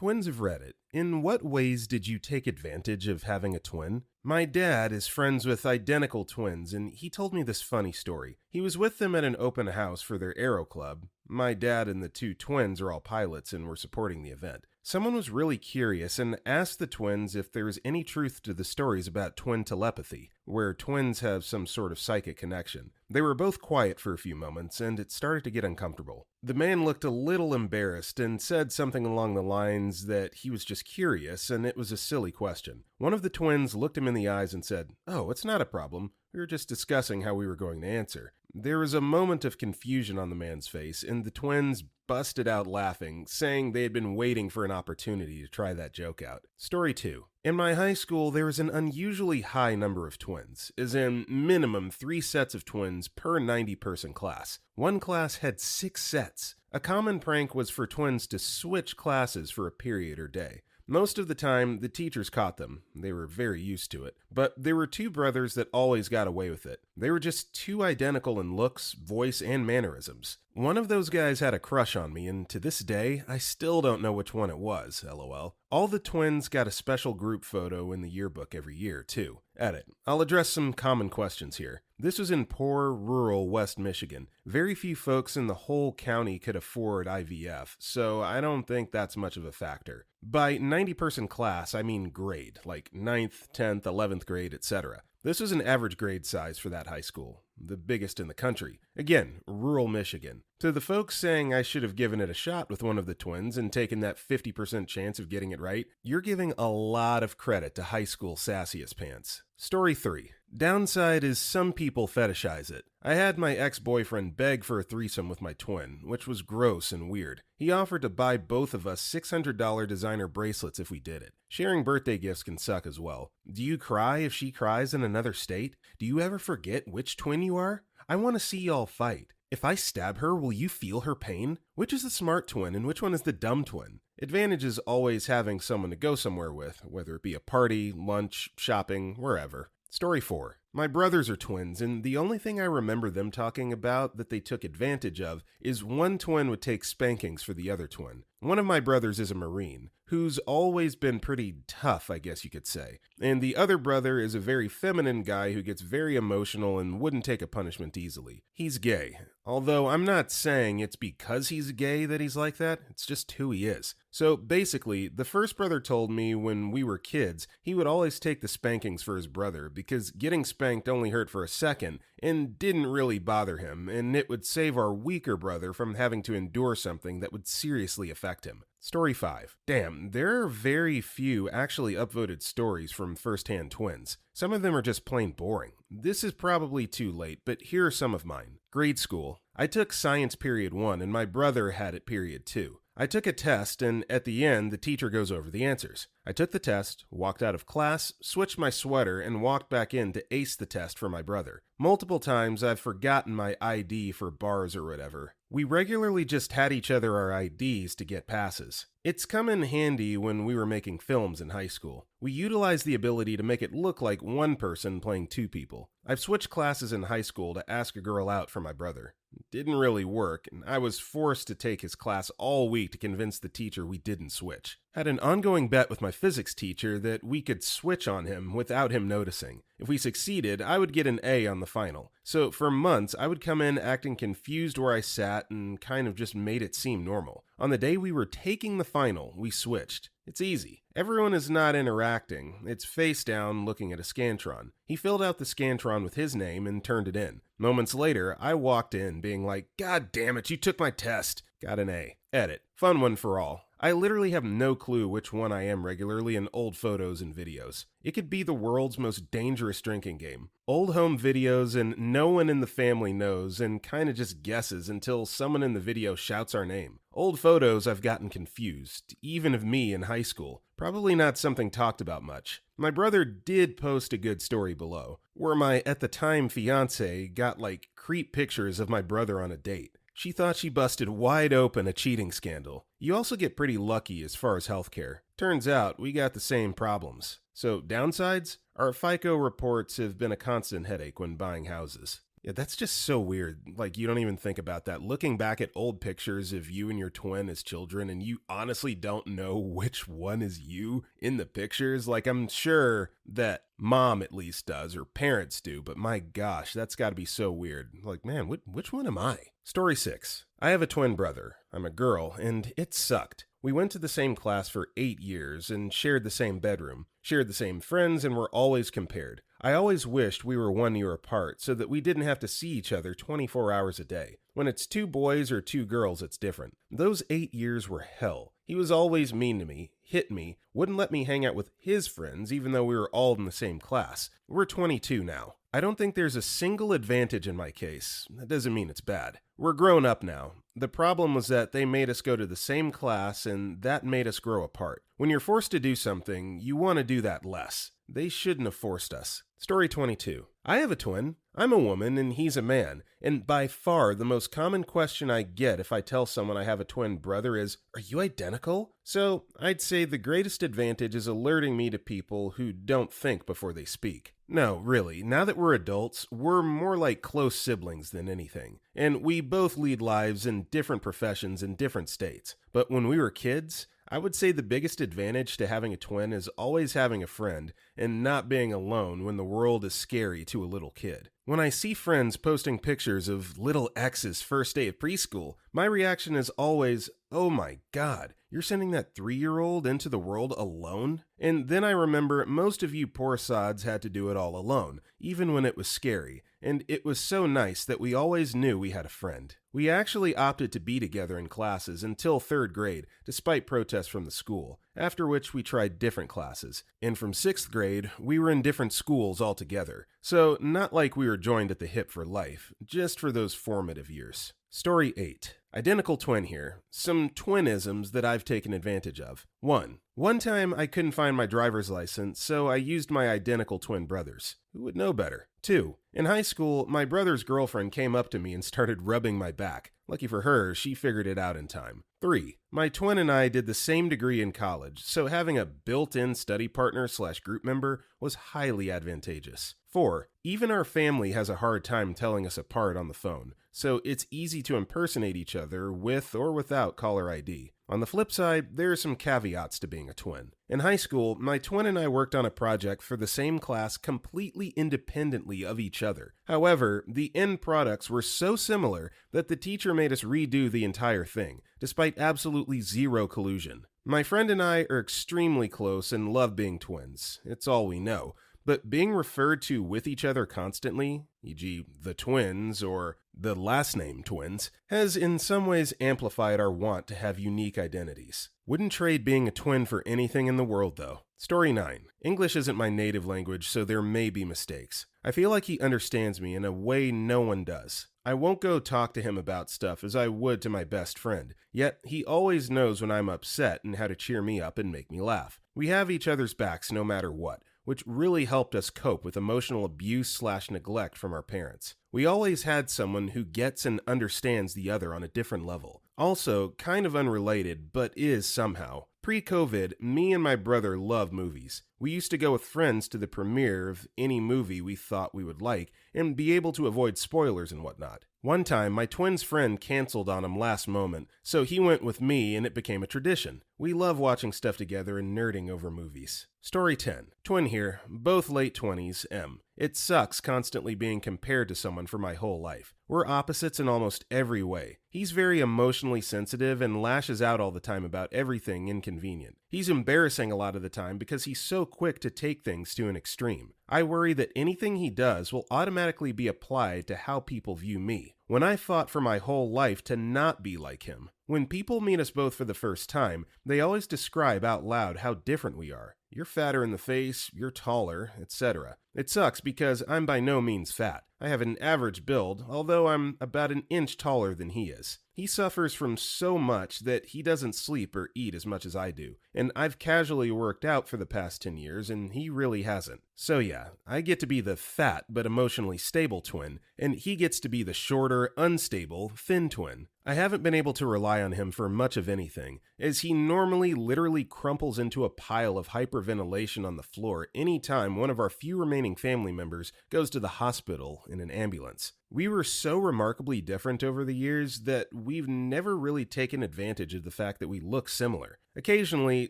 Twins have read it. In what ways did you take advantage of having a twin? My dad is friends with identical twins, and he told me this funny story. He was with them at an open house for their aero club. My dad and the two twins are all pilots and were supporting the event. Someone was really curious and asked the twins if there was any truth to the stories about twin telepathy, where twins have some sort of psychic connection. They were both quiet for a few moments, and it started to get uncomfortable. The man looked a little embarrassed and said something along the lines that he was just curious and it was a silly question. One of the twins looked him in the eyes and said, "Oh, it's not a problem. We were just discussing how we were going to answer." There was a moment of confusion on the man's face, and the twins busted out laughing, saying they had been waiting for an opportunity to try that joke out. Story 2. In my high school, there was an unusually high number of twins, as in minimum 3 sets of twins per 90-person class. One class had 6 sets. A common prank was for twins to switch classes for a period or day. Most of the time, the teachers caught them. They were very used to it. But there were 2 brothers that always got away with it. They were just too identical in looks, voice, and mannerisms. One of those guys had a crush on me, and to this day, I still don't know which one it was, lol. All the twins got a special group photo in the yearbook every year, too. Edit. I'll address some common questions here. This was in poor, rural West Michigan. Very few folks in the whole county could afford IVF, so I don't think that's much of a factor. By 90-person class, I mean grade, like 9th, 10th, 11th grade, etc. This was an average grade size for that high school, the biggest in the country. Again, rural Michigan. To the folks saying I should have given it a shot with one of the twins and taken that 50% chance of getting it right, you're giving a lot of credit to high school sassiest pants. Story 3. Downside is some people fetishize it. I had my ex-boyfriend beg for a threesome with my twin, which was gross and weird. He offered to buy both of us $600 designer bracelets if we did it. Sharing birthday gifts can suck as well. Do you cry if she cries in another state? Do you ever forget which twin you are? I want to see y'all fight. If I stab her, will you feel her pain? Which is the smart twin and which one is the dumb twin? Advantage is always having someone to go somewhere with, whether it be a party, lunch, shopping, wherever. Story 4. My brothers are twins, and the only thing I remember them talking about that they took advantage of is one twin would take spankings for the other twin. One of my brothers is a Marine, who's always been pretty tough, I guess you could say. And the other brother is a very feminine guy who gets very emotional and wouldn't take a punishment easily. He's gay. Although I'm not saying it's because he's gay that he's like that, it's just who he is. So basically, the first brother told me when we were kids, he would always take the spankings for his brother because getting spanked only hurt for a second and didn't really bother him, and it would save our weaker brother from having to endure something that would seriously affect him. Story 5. Damn, there are very few actually upvoted stories from first-hand twins. Some of them are just plain boring. This is probably too late, but here are some of mine. Grade school. I took science period 1 and my brother had it period 2. I took a test, and at the end, the teacher goes over the answers. I took the test, walked out of class, switched my sweater, and walked back in to ace the test for my brother. Multiple times, I've forgotten my ID for bars or whatever. We regularly just had each other our IDs to get passes. It's come in handy when we were making films in high school. We utilized the ability to make it look like one person playing 2 people. I've switched classes in high school to ask a girl out for my brother. It didn't really work, and I was forced to take his class all week to convince the teacher we didn't switch. Had an ongoing bet with my physics teacher that we could switch on him without him noticing. If we succeeded, I would get an A on the final. So for months, I would come in acting confused where I sat and kind of just made it seem normal. On the day we were taking the final, we switched. It's easy. Everyone is not interacting. It's face down looking at a Scantron. He filled out the Scantron with his name and turned it in. Moments later, I walked in being like, "God damn it, you took my test." Got an A. Edit. Fun one for all. I literally have no clue which one I am regularly in old photos and videos. It could be the world's most dangerous drinking game. Old home videos and no one in the family knows and kinda just guesses until someone in the video shouts our name. Old photos I've gotten confused, even of me in high school. Probably not something talked about much. My brother did post a good story below, where my at the time fiance got like creep pictures of my brother on a date. She thought she busted wide open a cheating scandal. You also get pretty lucky as far as healthcare. Turns out we got the same problems. So downsides? Our FICO reports have been a constant headache when buying houses. Yeah, that's just so weird. Like, you don't even think about that. Looking back at old pictures of you and your twin as children, and you honestly don't know which one is you in the pictures. Like, I'm sure that mom at least does, or parents do, but my gosh, that's got to be so weird. Like, man, which one am I? Story 6. I have a twin brother. I'm a girl, and it sucked. We went to the same class for 8 years and shared the same bedroom, shared the same friends, and were always compared. I always wished we were 1 year apart so that we didn't have to see each other 24 hours a day. When it's 2 boys or 2 girls, it's different. Those 8 years were hell. He was always mean to me, hit me, wouldn't let me hang out with his friends even though we were all in the same class. We're 22 now. I don't think there's a single advantage in my case. That doesn't mean it's bad. We're grown up now. The problem was that they made us go to the same class, and that made us grow apart. When you're forced to do something, you want to do that less. They shouldn't have forced us. Story 22. I have a twin. I'm a woman and he's a man. And by far the most common question I get if I tell someone I have a twin brother is, "Are you identical?" So I'd say the greatest advantage is alerting me to people who don't think before they speak. No, really, now that we're adults, we're more like close siblings than anything. And we both lead lives in different professions in different states. But when we were kids, I would say the biggest advantage to having a twin is always having a friend and not being alone when the world is scary to a little kid. When I see friends posting pictures of little X's first day of preschool, my reaction is always, "Oh my God, you're sending that 3-year-old into the world alone?" And then I remember most of you poor sods had to do it all alone, even when it was scary. And it was so nice that we always knew we had a friend. We actually opted to be together in classes until 3rd grade, despite protests from the school, after which we tried different classes. And from 6th grade, we were in different schools altogether. So not like we were joined at the hip for life, just for those formative years. Story 8. Identical twin here. Some twinisms that I've taken advantage of. 1. One time I couldn't find my driver's license, so I used my identical twin brothers. Who would know better? 2. In high school, my brother's girlfriend came up to me and started rubbing my back. Lucky for her, she figured it out in time. 3. My twin and I did the same degree in college, so having a built-in study partner/group member was highly advantageous. 4. Even our family has a hard time telling us apart on the phone, so it's easy to impersonate each other with or without caller ID. On the flip side, there are some caveats to being a twin. In high school, my twin and I worked on a project for the same class completely independently of each other. However, the end products were so similar that the teacher made us redo the entire thing, despite absolutely zero collusion. My friend and I are extremely close and love being twins. It's all we know. But being referred to with each other constantly, e.g. the twins or the last name twins, has in some ways amplified our want to have unique identities. Wouldn't trade being a twin for anything in the world though. Story 9. English isn't my native language, so there may be mistakes. I feel like he understands me in a way no one does. I won't go talk to him about stuff as I would to my best friend, yet he always knows when I'm upset and how to cheer me up and make me laugh. We have each other's backs no matter what, which really helped us cope with emotional abuse/neglect from our parents. We always had someone who gets and understands the other on a different level. Also, kind of unrelated, but is somehow. Pre-COVID, me and my brother love movies. We used to go with friends to the premiere of any movie we thought we would like and be able to avoid spoilers and whatnot. One time, my twin's friend canceled on him last moment, so he went with me and it became a tradition. We love watching stuff together and nerding over movies. Story 10. Twin here, both late 20s, M. It sucks constantly being compared to someone for my whole life. We're opposites in almost every way. He's very emotionally sensitive and lashes out all the time about everything inconvenient. He's embarrassing a lot of the time because he's so quick to take things to an extreme. I worry that anything he does will automatically be applied to how people view me, when I fought for my whole life to not be like him. When people meet us both for the first time, they always describe out loud how different we are. You're fatter in the face, you're taller, etc. It sucks because I'm by no means fat. I have an average build, although I'm about an inch taller than he is. He suffers from so much that he doesn't sleep or eat as much as I do, and I've casually worked out for the past 10 years and he really hasn't. So yeah, I get to be the fat but emotionally stable twin, and he gets to be the shorter, unstable, thin twin. I haven't been able to rely on him for much of anything, as he normally literally crumples into a pile of hyperventilation on the floor anytime one of our few remaining family members goes to the hospital in an ambulance. We were so remarkably different over the years that we've never really taken advantage of the fact that we look similar. Occasionally,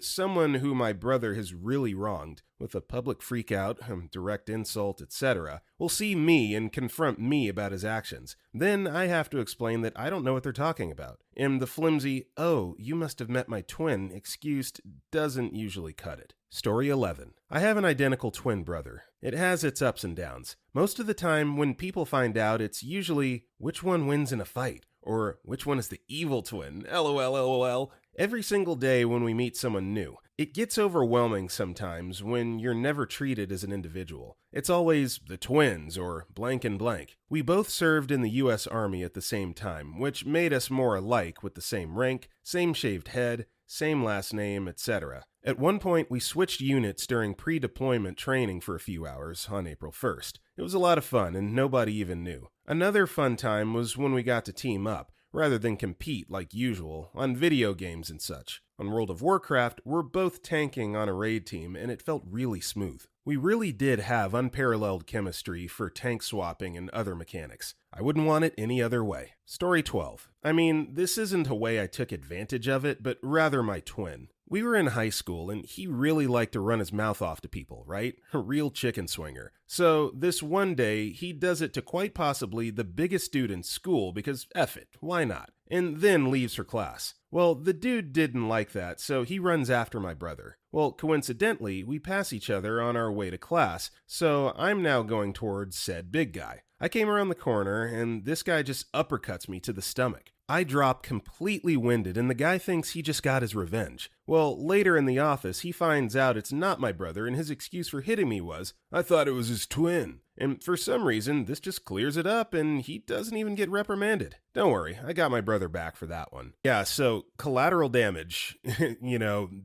someone who my brother has really wronged, with a public freakout, direct insult, etc., will see me and confront me about his actions. Then I have to explain that I don't know what they're talking about. And the flimsy, "Oh, you must have met my twin," excuse doesn't usually cut it. Story 11. I have an identical twin brother. It has its ups and downs. Most of the time, when people find out, it's usually, which one wins in a fight? Or, which one is the evil twin? LOL, LOL. Every single day when we meet someone new. It gets overwhelming sometimes when you're never treated as an individual. It's always the twins or blank and blank. We both served in the US Army at the same time, which made us more alike with the same rank, same shaved head, same last name, etc. At one point, we switched units during pre-deployment training for a few hours on April 1st. It was a lot of fun and nobody even knew. Another fun time was when we got to team up, rather than compete like usual, on video games and such. On World of Warcraft, we're both tanking on a raid team and it felt really smooth. We really did have unparalleled chemistry for tank swapping and other mechanics. I wouldn't want it any other way. Story 12. I mean, this isn't a way I took advantage of it, but rather my twin. We were in high school, and he really liked to run his mouth off to people, right? A real chicken swinger. So this one day, he does it to quite possibly the biggest dude in school because F it, why not? And then leaves for class. Well, the dude didn't like that, so he runs after my brother. Well, coincidentally, we pass each other on our way to class, so I'm now going towards said big guy. I came around the corner, and this guy just uppercuts me to the stomach. I drop completely winded, and the guy thinks he just got his revenge. Well, later in the office, he finds out it's not my brother, and his excuse for hitting me was, "I thought it was his twin." And for some reason, this just clears it up, and he doesn't even get reprimanded. Don't worry, I got my brother back for that one. Yeah, so collateral damage,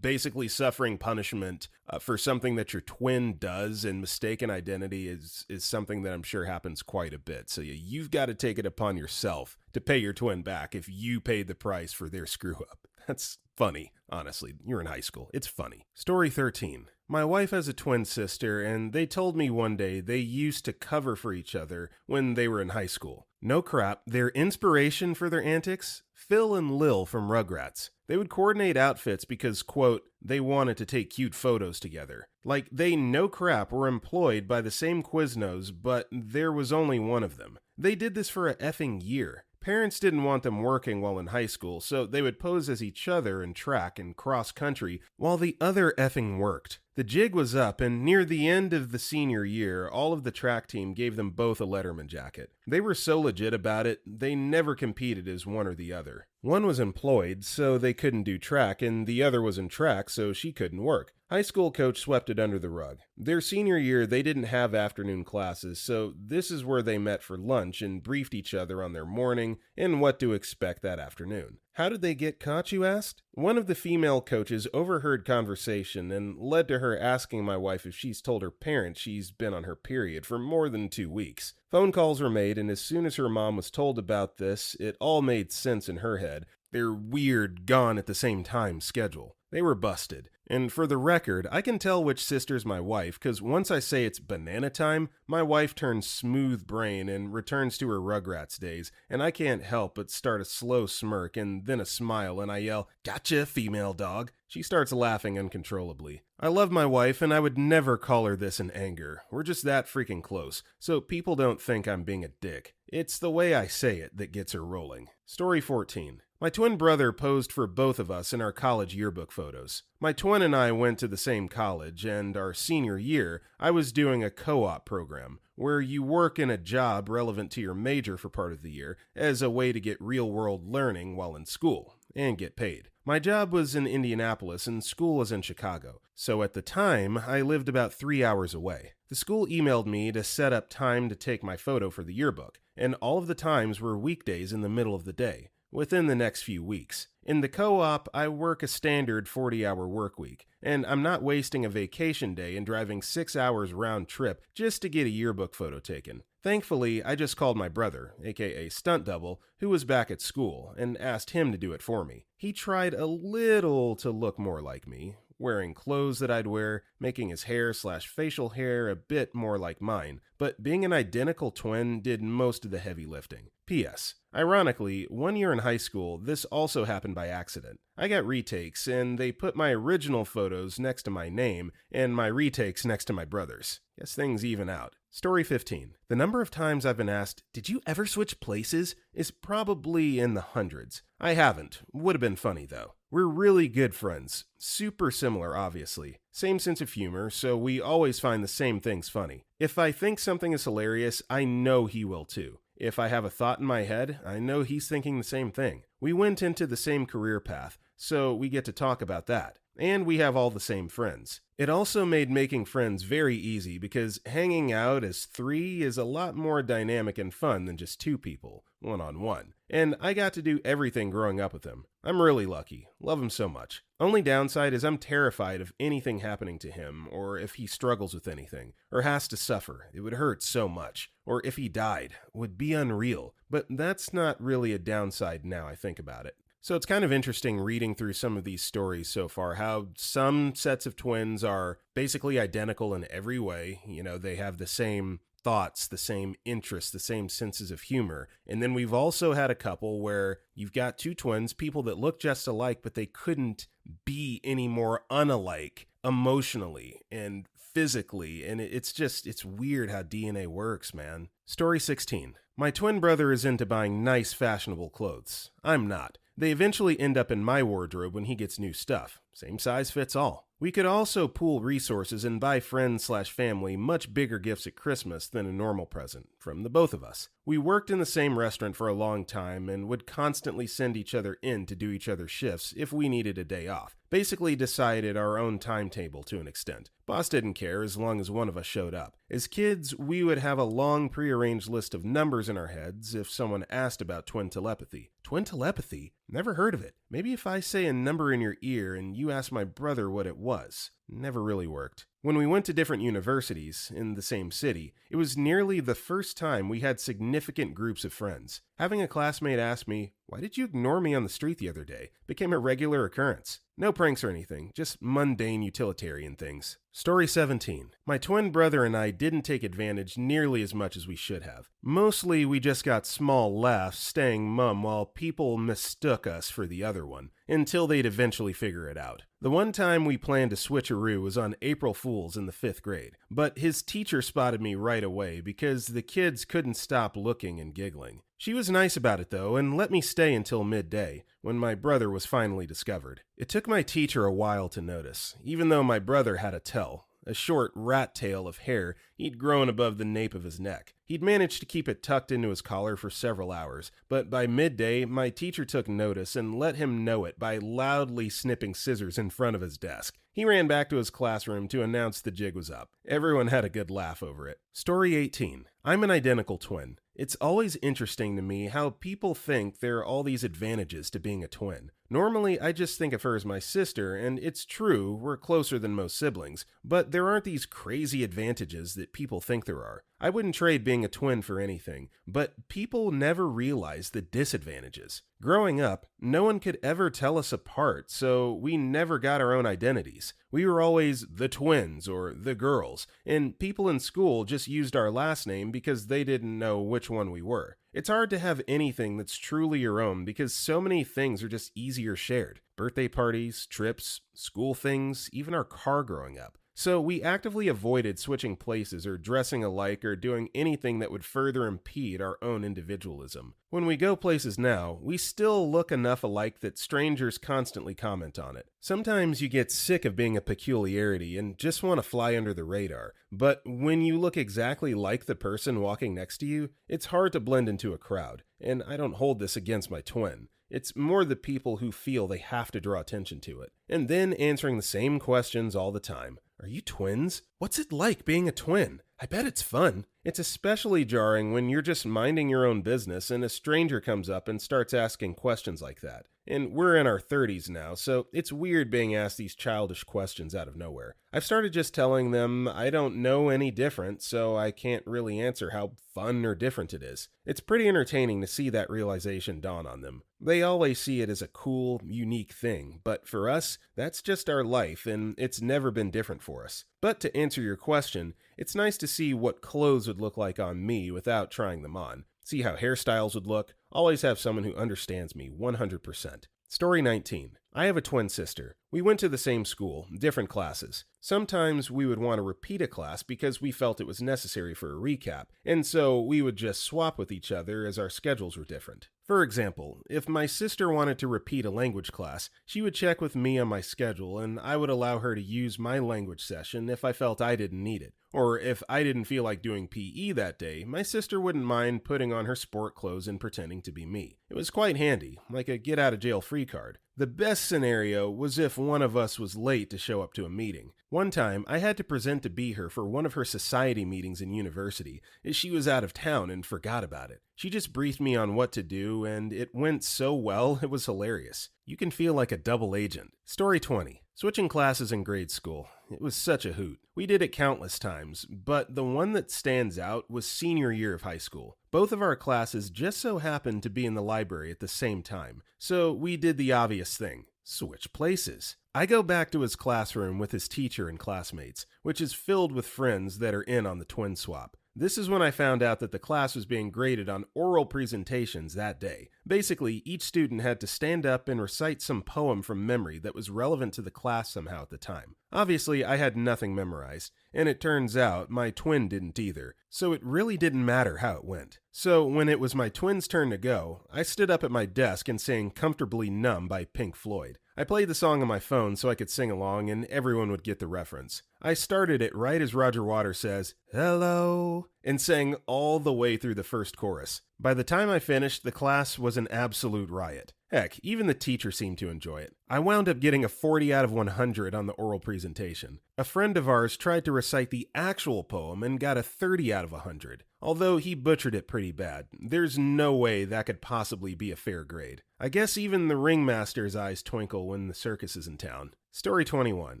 basically suffering punishment for something that your twin does, and mistaken identity is something that I'm sure happens quite a bit. So you've got to take it upon yourself to pay your twin back if you paid the price for their screw up. That's funny, honestly. You're in high school. It's funny. Story 13. My wife has a twin sister, and they told me one day they used to cover for each other when they were in high school. No crap, their inspiration for their antics? Phil and Lil from Rugrats. They would coordinate outfits because, quote, they wanted to take cute photos together. Like, they no crap were employed by the same Quiznos, but there was only one of them. They did this for a effing year. Parents didn't want them working while in high school, so they would pose as each other in track and cross country while the other effing worked. The jig was up, and near the end of the senior year, all of the track team gave them both a Letterman jacket. They were so legit about it, they never competed as one or the other. One was employed, so they couldn't do track, and the other was in track, so she couldn't work. High school coach swept it under the rug. Their senior year, they didn't have afternoon classes, so this is where they met for lunch and briefed each other on their morning and what to expect that afternoon. How did they get caught, you asked? One of the female coaches overheard conversation and led to her asking my wife if she's told her parents she's been on her period for more than 2 weeks. Phone calls were made, and as soon as her mom was told about this, it all made sense in her head. Their weird, gone at the same time schedule. They were busted. And for the record, I can tell which sister's my wife, because once I say it's banana time, my wife turns smooth brain and returns to her Rugrats days, and I can't help but start a slow smirk and then a smile, and I yell, "Gotcha, female dog." She starts laughing uncontrollably. I love my wife, and I would never call her this in anger. We're just that freaking close, so people don't think I'm being a dick. It's the way I say it that gets her rolling. Story 14. My twin brother posed for both of us in our college yearbook photos. My twin and I went to the same college, and our senior year, I was doing a co-op program, where you work in a job relevant to your major for part of the year, as a way to get real-world learning while in school, and get paid. My job was in Indianapolis, and school was in Chicago, so at the time, I lived about 3 hours away. The school emailed me to set up time to take my photo for the yearbook, and all of the times were weekdays in the middle of the day. Within the next few weeks. In the co-op, I work a standard 40-hour work week, and I'm not wasting a vacation day and driving 6 hours round trip just to get a yearbook photo taken. Thankfully, I just called my brother, aka stunt double, who was back at school, and asked him to do it for me. He tried a little to look more like me. wearing clothes that I'd wear, making his hair/facial hair a bit more like mine, but being an identical twin did most of the heavy lifting. P.S. Ironically, 1 year in high school, this also happened by accident. I got retakes, and they put my original photos next to my name and my retakes next to my brother's. Guess things even out. Story 15. The number of times I've been asked, "Did you ever switch places?" is probably in the hundreds. I haven't. Would have been funny, though. We're really good friends. Super similar, obviously. Same sense of humor, so we always find the same things funny. If I think something is hilarious, I know he will too. If I have a thought in my head, I know he's thinking the same thing. We went into the same career path, so we get to talk about that. And we have all the same friends. It also made making friends very easy because hanging out as three is a lot more dynamic and fun than just two people, one-on-one. And I got to do everything growing up with him. I'm really lucky. Love him so much. Only downside is I'm terrified of anything happening to him, or if he struggles with anything, or has to suffer. It would hurt so much. Or if he died, would be unreal. But that's not really a downside now I think about it. So it's kind of interesting reading through some of these stories so far, how some sets of twins are basically identical in every way. You know, they have the same thoughts, the same interests, the same senses of humor. And then we've also had a couple where you've got two twins, people that look just alike, but they couldn't be any more unalike emotionally and physically. And it's weird how DNA works, man. Story 16. My twin brother is into buying nice, fashionable clothes. I'm not. They eventually end up in my wardrobe when he gets new stuff. Same size fits all. We could also pool resources and buy friends/family much bigger gifts at Christmas than a normal present, from the both of us. We worked in the same restaurant for a long time and would constantly send each other in to do each other's shifts if we needed a day off. Basically decided our own timetable to an extent. Boss didn't care as long as one of us showed up. As kids, we would have a long prearranged list of numbers in our heads if someone asked about twin telepathy. Twin telepathy? Never heard of it. Maybe if I say a number in your ear and you ask my brother what it was. Never really worked. When we went to different universities in the same city, it was nearly the first time we had significant groups of friends. Having a classmate ask me, "Why did you ignore me on the street the other day?" became a regular occurrence. No pranks or anything, just mundane utilitarian things. Story 17. My twin brother and I didn't take advantage nearly as much as we should have. Mostly we just got small laughs staying mum while people mistook us for the other one, until they'd eventually figure it out. The one time we planned to switcheroo was on April Fool's in the 5th grade, but his teacher spotted me right away because the kids couldn't stop looking and giggling. She was nice about it though and let me stay until midday, when my brother was finally discovered. It took my teacher a while to notice, even though my brother had a tell, a short rat tail of hair he'd grown above the nape of his neck. He'd managed to keep it tucked into his collar for several hours, but by midday, my teacher took notice and let him know it by loudly snipping scissors in front of his desk. He ran back to his classroom to announce the jig was up. Everyone had a good laugh over it. Story 18. I'm an identical twin. It's always interesting to me how people think there are all these advantages to being a twin. Normally, I just think of her as my sister, and it's true, we're closer than most siblings, but there aren't these crazy advantages that people think there are. I wouldn't trade being a twin for anything, but people never realize the disadvantages. Growing up, no one could ever tell us apart, so we never got our own identities. We were always the twins or the girls, and people in school just used our last name because they didn't know which one we were. It's hard to have anything that's truly your own because so many things are just easier shared. Birthday parties, trips, school things, even our car growing up. So we actively avoided switching places or dressing alike or doing anything that would further impede our own individualism. When we go places now, we still look enough alike that strangers constantly comment on it. Sometimes you get sick of being a peculiarity and just want to fly under the radar, but when you look exactly like the person walking next to you, it's hard to blend into a crowd, and I don't hold this against my twin. It's more the people who feel they have to draw attention to it, and then answering the same questions all the time. Are you twins? What's it like being a twin? I bet it's fun. It's especially jarring when you're just minding your own business and a stranger comes up and starts asking questions like that. And we're in our 30s now, so it's weird being asked these childish questions out of nowhere. I've started just telling them I don't know any different, so I can't really answer how fun or different it is. It's pretty entertaining to see that realization dawn on them. They always see it as a cool, unique thing, but for us, that's just our life, and it's never been different for us. But to answer your question, it's nice to see what clothes would look like on me without trying them on. See how hairstyles would look. Always have someone who understands me 100%. Story 19. I have a twin sister. We went to the same school, different classes. Sometimes we would want to repeat a class because we felt it was necessary for a recap, and so we would just swap with each other as our schedules were different. For example, if my sister wanted to repeat a language class, she would check with me on my schedule and I would allow her to use my language session if I felt I didn't need it. Or if I didn't feel like doing PE that day, my sister wouldn't mind putting on her sport clothes and pretending to be me. It was quite handy, like a get-out-of-jail-free card. The best scenario was if one of us was late to show up to a meeting. One time, I had to present to be her for one of her society meetings in university, as she was out of town and forgot about it. She just briefed me on what to do, and it went so well, it was hilarious. You can feel like a double agent. Story 20. Switching classes in grade school. It was such a hoot. We did it countless times, but the one that stands out was senior year of high school. Both of our classes just so happened to be in the library at the same time, so we did the obvious thing. Switch places. I go back to his classroom with his teacher and classmates, which is filled with friends that are in on the twin swap. This is when I found out that the class was being graded on oral presentations that day. Basically, each student had to stand up and recite some poem from memory that was relevant to the class somehow at the time. Obviously, I had nothing memorized, and it turns out my twin didn't either, so it really didn't matter how it went. So when it was my twin's turn to go, I stood up at my desk and sang Comfortably Numb by Pink Floyd. I played the song on my phone so I could sing along and everyone would get the reference. I started it right as Roger Waters says, "Hello," and sang all the way through the first chorus. By the time I finished, the class was an absolute riot. Heck, even the teacher seemed to enjoy it. I wound up getting a 40 out of 100 on the oral presentation. A friend of ours tried to recite the actual poem and got a 30 out of 100. Although he butchered it pretty bad, there's no way that could possibly be a fair grade. I guess even the ringmaster's eyes twinkle when the circus is in town. Story 21.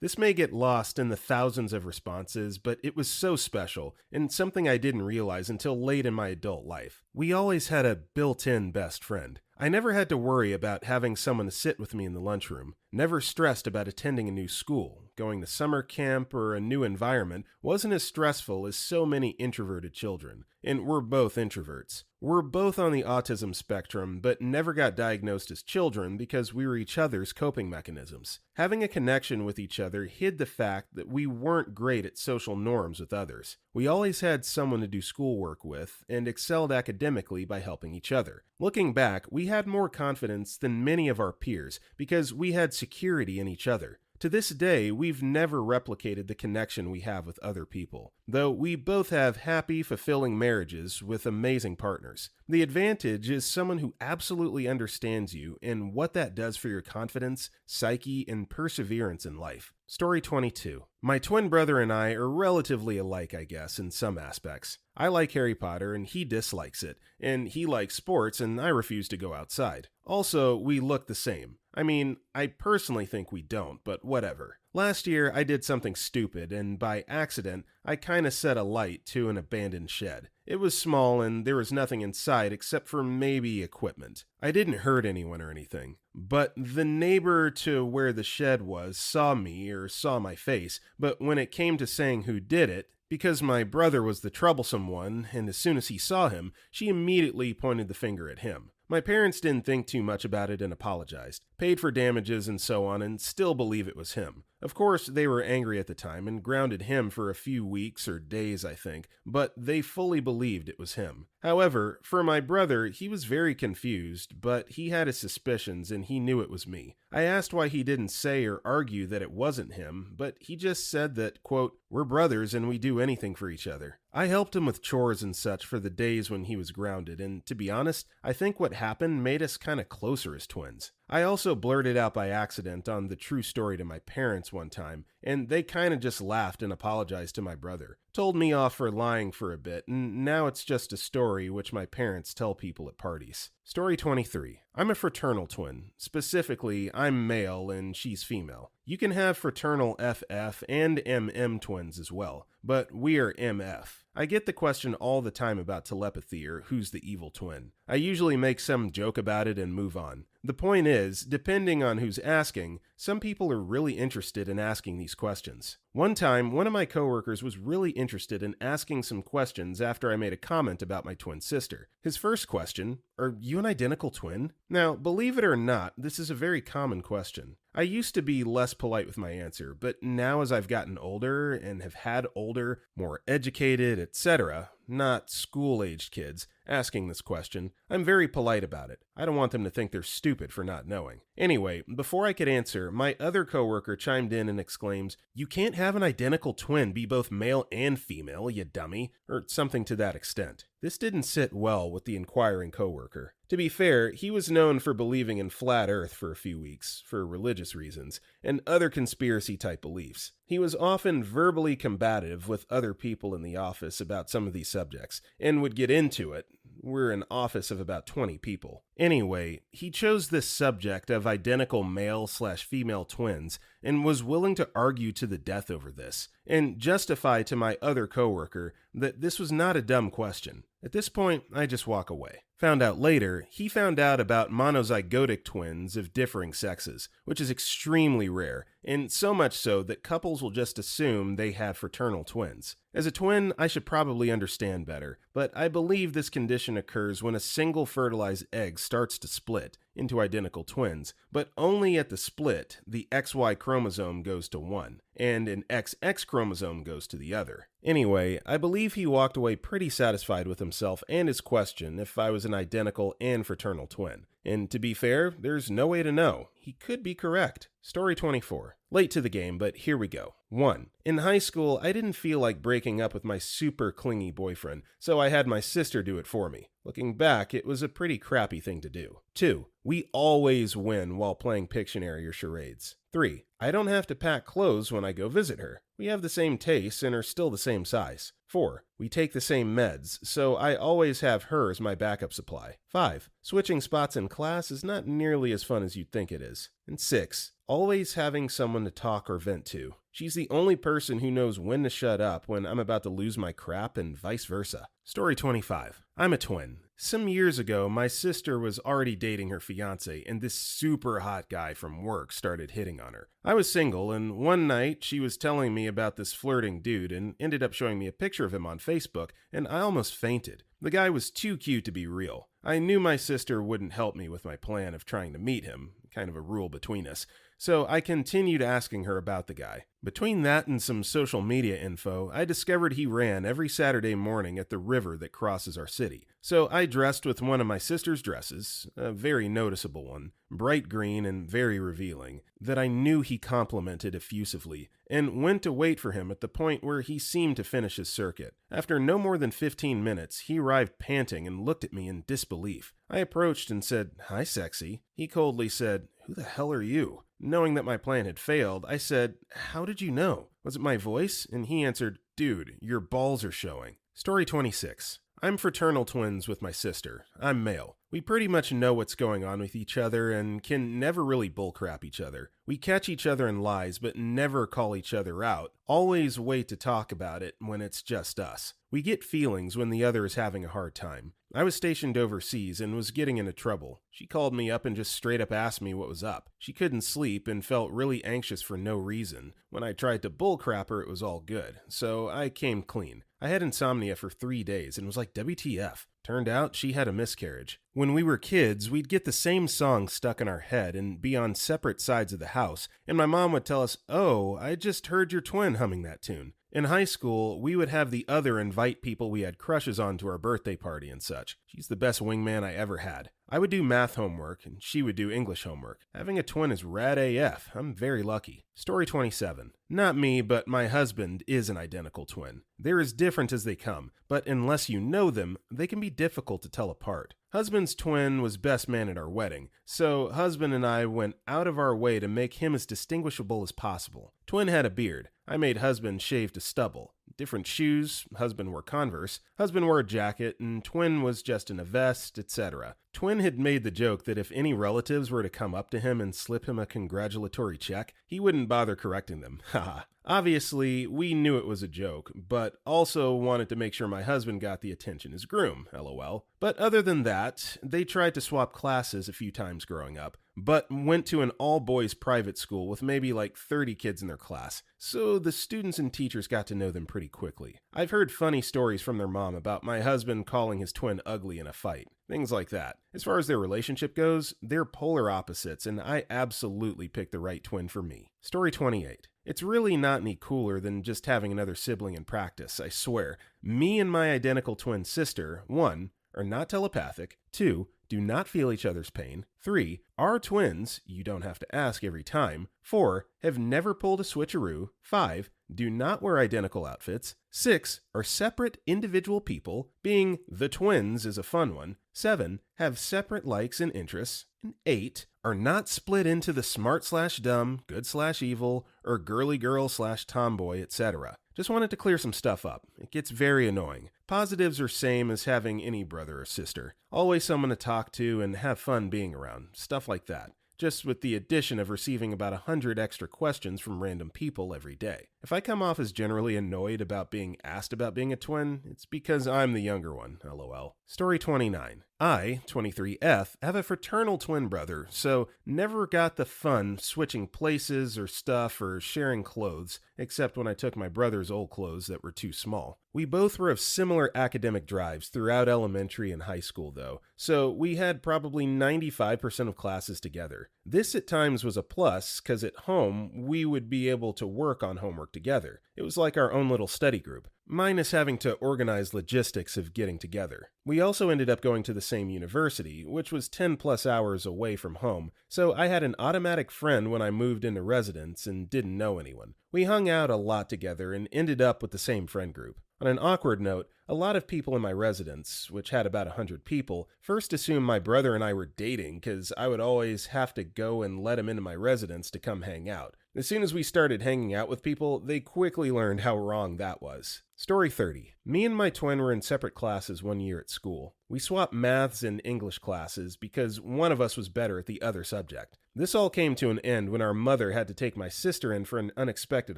This may get lost in the thousands of responses, but it was so special, and something I didn't realize until late in my adult life. We always had a built-in best friend. I never had to worry about having someone to sit with me in the lunchroom, never stressed about attending a new school. Going to summer camp or a new environment wasn't as stressful as so many introverted children, and we're both introverts. We're both on the autism spectrum, but never got diagnosed as children because we were each other's coping mechanisms. Having a connection with each other hid the fact that we weren't great at social norms with others. We always had someone to do schoolwork with and excelled academically by helping each other. Looking back, we had more confidence than many of our peers because we had security in each other. To this day, we've never replicated the connection we have with other people, though we both have happy, fulfilling marriages with amazing partners. The advantage is someone who absolutely understands you and what that does for your confidence, psyche, and perseverance in life. Story 22. My twin brother and I are relatively alike, I guess, in some aspects. I like Harry Potter and he dislikes it, and he likes sports and I refuse to go outside. Also, we look the same. I mean, I personally think we don't, but whatever. Last year, I did something stupid, and by accident, I kinda set a light to an abandoned shed. It was small, and there was nothing inside except for maybe equipment. I didn't hurt anyone or anything. But the neighbor to where the shed was saw me, or saw my face, but when it came to saying who did it, because my brother was the troublesome one, and as soon as he saw him, she immediately pointed the finger at him. My parents didn't think too much about it and apologized, paid for damages and so on, and still believe it was him. Of course, they were angry at the time and grounded him for a few weeks or days, I think, but they fully believed it was him. However, for my brother, he was very confused, but he had his suspicions and he knew it was me. I asked why he didn't say or argue that it wasn't him, but he just said that, quote, "We're brothers and we do anything for each other." I helped him with chores and such for the days when he was grounded, and to be honest, I think what happened made us kinda closer as twins. I also blurted out by accident on the true story to my parents one time, and they kinda just laughed and apologized to my brother. Told me off for lying for a bit, and now it's just a story which my parents tell people at parties. Story 23. I'm a fraternal twin. Specifically, I'm male and she's female. You can have fraternal FF and MM twins as well, but we are MF. I get the question all the time about telepathy or who's the evil twin. I usually make some joke about it and move on. The point is, depending on who's asking, some people are really interested in asking these questions. One time, one of my coworkers was really interested in asking some questions after I made a comment about my twin sister. His first question, "Are you an identical twin?" Now, believe it or not, this is a very common question. I used to be less polite with my answer, but now as I've gotten older and have had older, more educated, etc., not school-aged kids, asking this question, I'm very polite about it. I don't want them to think they're stupid for not knowing. Anyway, before I could answer, my other coworker chimed in and exclaims, "You can't have an identical twin be both male and female, you dummy," or something to that extent. This didn't sit well with the inquiring coworker. To be fair, he was known for believing in flat earth for a few weeks, for religious reasons, and other conspiracy-type beliefs. He was often verbally combative with other people in the office about some of these subjects, and would get into it. We're an office of about 20 people. Anyway, he chose this subject of identical male/female twins and was willing to argue to the death over this, and justify to my other coworker that this was not a dumb question. At this point, I just walk away. Found out later, he found out about monozygotic twins of differing sexes, which is extremely rare, and so much so that couples will just assume they have fraternal twins. As a twin, I should probably understand better, but I believe this condition occurs when a single fertilized egg starts to split into identical twins, but only at the split, the XY chromosome goes to one, and an XX chromosome goes to the other. Anyway, I believe he walked away pretty satisfied with himself and his question if I was an identical and fraternal twin. And to be fair, there's no way to know. He could be correct. Story 24. Late to the game, but here we go. 1. In high school, I didn't feel like breaking up with my super clingy boyfriend, so I had my sister do it for me. Looking back, it was a pretty crappy thing to do. 2. We always win while playing Pictionary or charades. 3. I don't have to pack clothes when I go visit her. We have the same tastes and are still the same size. 4. We take the same meds, so I always have her as my backup supply. 5. Switching spots in class is not nearly as fun as you'd think it is. And 6. Always having someone to talk or vent to. She's the only person who knows when to shut up when I'm about to lose my crap and vice versa. Story 25. I'm a twin. Some years ago, my sister was already dating her fiancé, and this super hot guy from work started hitting on her. I was single, and one night she was telling me about this flirting dude and ended up showing me a picture of him on Facebook, and I almost fainted. The guy was too cute to be real. I knew my sister wouldn't help me with my plan of trying to meet him, kind of a rule between us, so I continued asking her about the guy. Between that and some social media info, I discovered he ran every Saturday morning at the river that crosses our city. So I dressed with one of my sister's dresses, a very noticeable one, bright green and very revealing, that I knew he complimented effusively, and went to wait for him at the point where he seemed to finish his circuit. After no more than 15 minutes, he arrived panting and looked at me in disbelief. I approached and said, "Hi, sexy." He coldly said, "Who the hell are you?" Knowing that my plan had failed, I said, "How did you know? Was it my voice?" And he answered, "Dude, your balls are showing." Story 26. I'm fraternal twins with my sister. I'm male. We pretty much know what's going on with each other and can never really bullcrap each other. We catch each other in lies but never call each other out. Always wait to talk about it when it's just us. We get feelings when the other is having a hard time. I was stationed overseas and was getting into trouble. She called me up and just straight up asked me what was up. She couldn't sleep and felt really anxious for no reason. When I tried to bullcrap her, it was all good. So I came clean. I had insomnia for 3 days and was like, WTF. Turned out she had a miscarriage. When we were kids, we'd get the same song stuck in our head and be on separate sides of the house, and my mom would tell us, "Oh, I just heard your twin humming that tune." In high school, we would have the other invite people we had crushes on to our birthday party and such. She's the best wingman I ever had. I would do math homework, and she would do English homework. Having a twin is rad AF. I'm very lucky. Story 27. Not me, but my husband is an identical twin. They're as different as they come, but unless you know them, they can be difficult to tell apart. Husband's twin was best man at our wedding, so husband and I went out of our way to make him as distinguishable as possible. Twin had a beard. I made husband shave to stubble. Different shoes, husband wore Converse, husband wore a jacket, and twin was just in a vest, etc. Twin had made the joke that if any relatives were to come up to him and slip him a congratulatory check, he wouldn't bother correcting them. Haha. Obviously, we knew it was a joke, but also wanted to make sure my husband got the attention as groom, lol. But other than that, they tried to swap classes a few times growing up, but went to an all-boys private school with maybe like 30 kids in their class, so the students and teachers got to know them pretty quickly. I've heard funny stories from their mom about my husband calling his twin ugly in a fight, things like that. As far as their relationship goes, they're polar opposites, and I absolutely picked the right twin for me. Story 28. It's really not any cooler than just having another sibling in practice, I swear. Me and my identical twin sister, 1, are not telepathic, 2, do not feel each other's pain, 3, are twins, you don't have to ask every time, 4, have never pulled a switcheroo, 5, do not wear identical outfits, 6, are separate individual people, being the twins is a fun one, 7, have separate likes and interests, and 8, are not split into the smart/dumb, good/evil, or girly girl/tomboy, etc. Just wanted to clear some stuff up. It gets very annoying. Positives are same as having any brother or sister. Always someone to talk to and have fun being around. Stuff like that. Just with the addition of receiving about 100 extra questions from random people every day. If I come off as generally annoyed about being asked about being a twin, it's because I'm the younger one, lol. Story 29. I, 23F, have a fraternal twin brother, so never got the fun switching places or stuff or sharing clothes, except when I took my brother's old clothes that were too small. We both were of similar academic drives throughout elementary and high school, though, so we had probably 95% of classes together. This at times was a plus, because at home, we would be able to work on homework together. It was like our own little study group, minus having to organize logistics of getting together. We also ended up going to the same university, which was 10 plus hours away from home, so I had an automatic friend when I moved into residence and didn't know anyone. We hung out a lot together and ended up with the same friend group. On an awkward note, a lot of people in my residence, which had about 100 people, first assumed my brother and I were dating because I would always have to go and let him into my residence to come hang out. As soon as we started hanging out with people, they quickly learned how wrong that was. Story 30. Me and my twin were in separate classes one year at school. We swapped maths and English classes because one of us was better at the other subject. This all came to an end when our mother had to take my sister in for an unexpected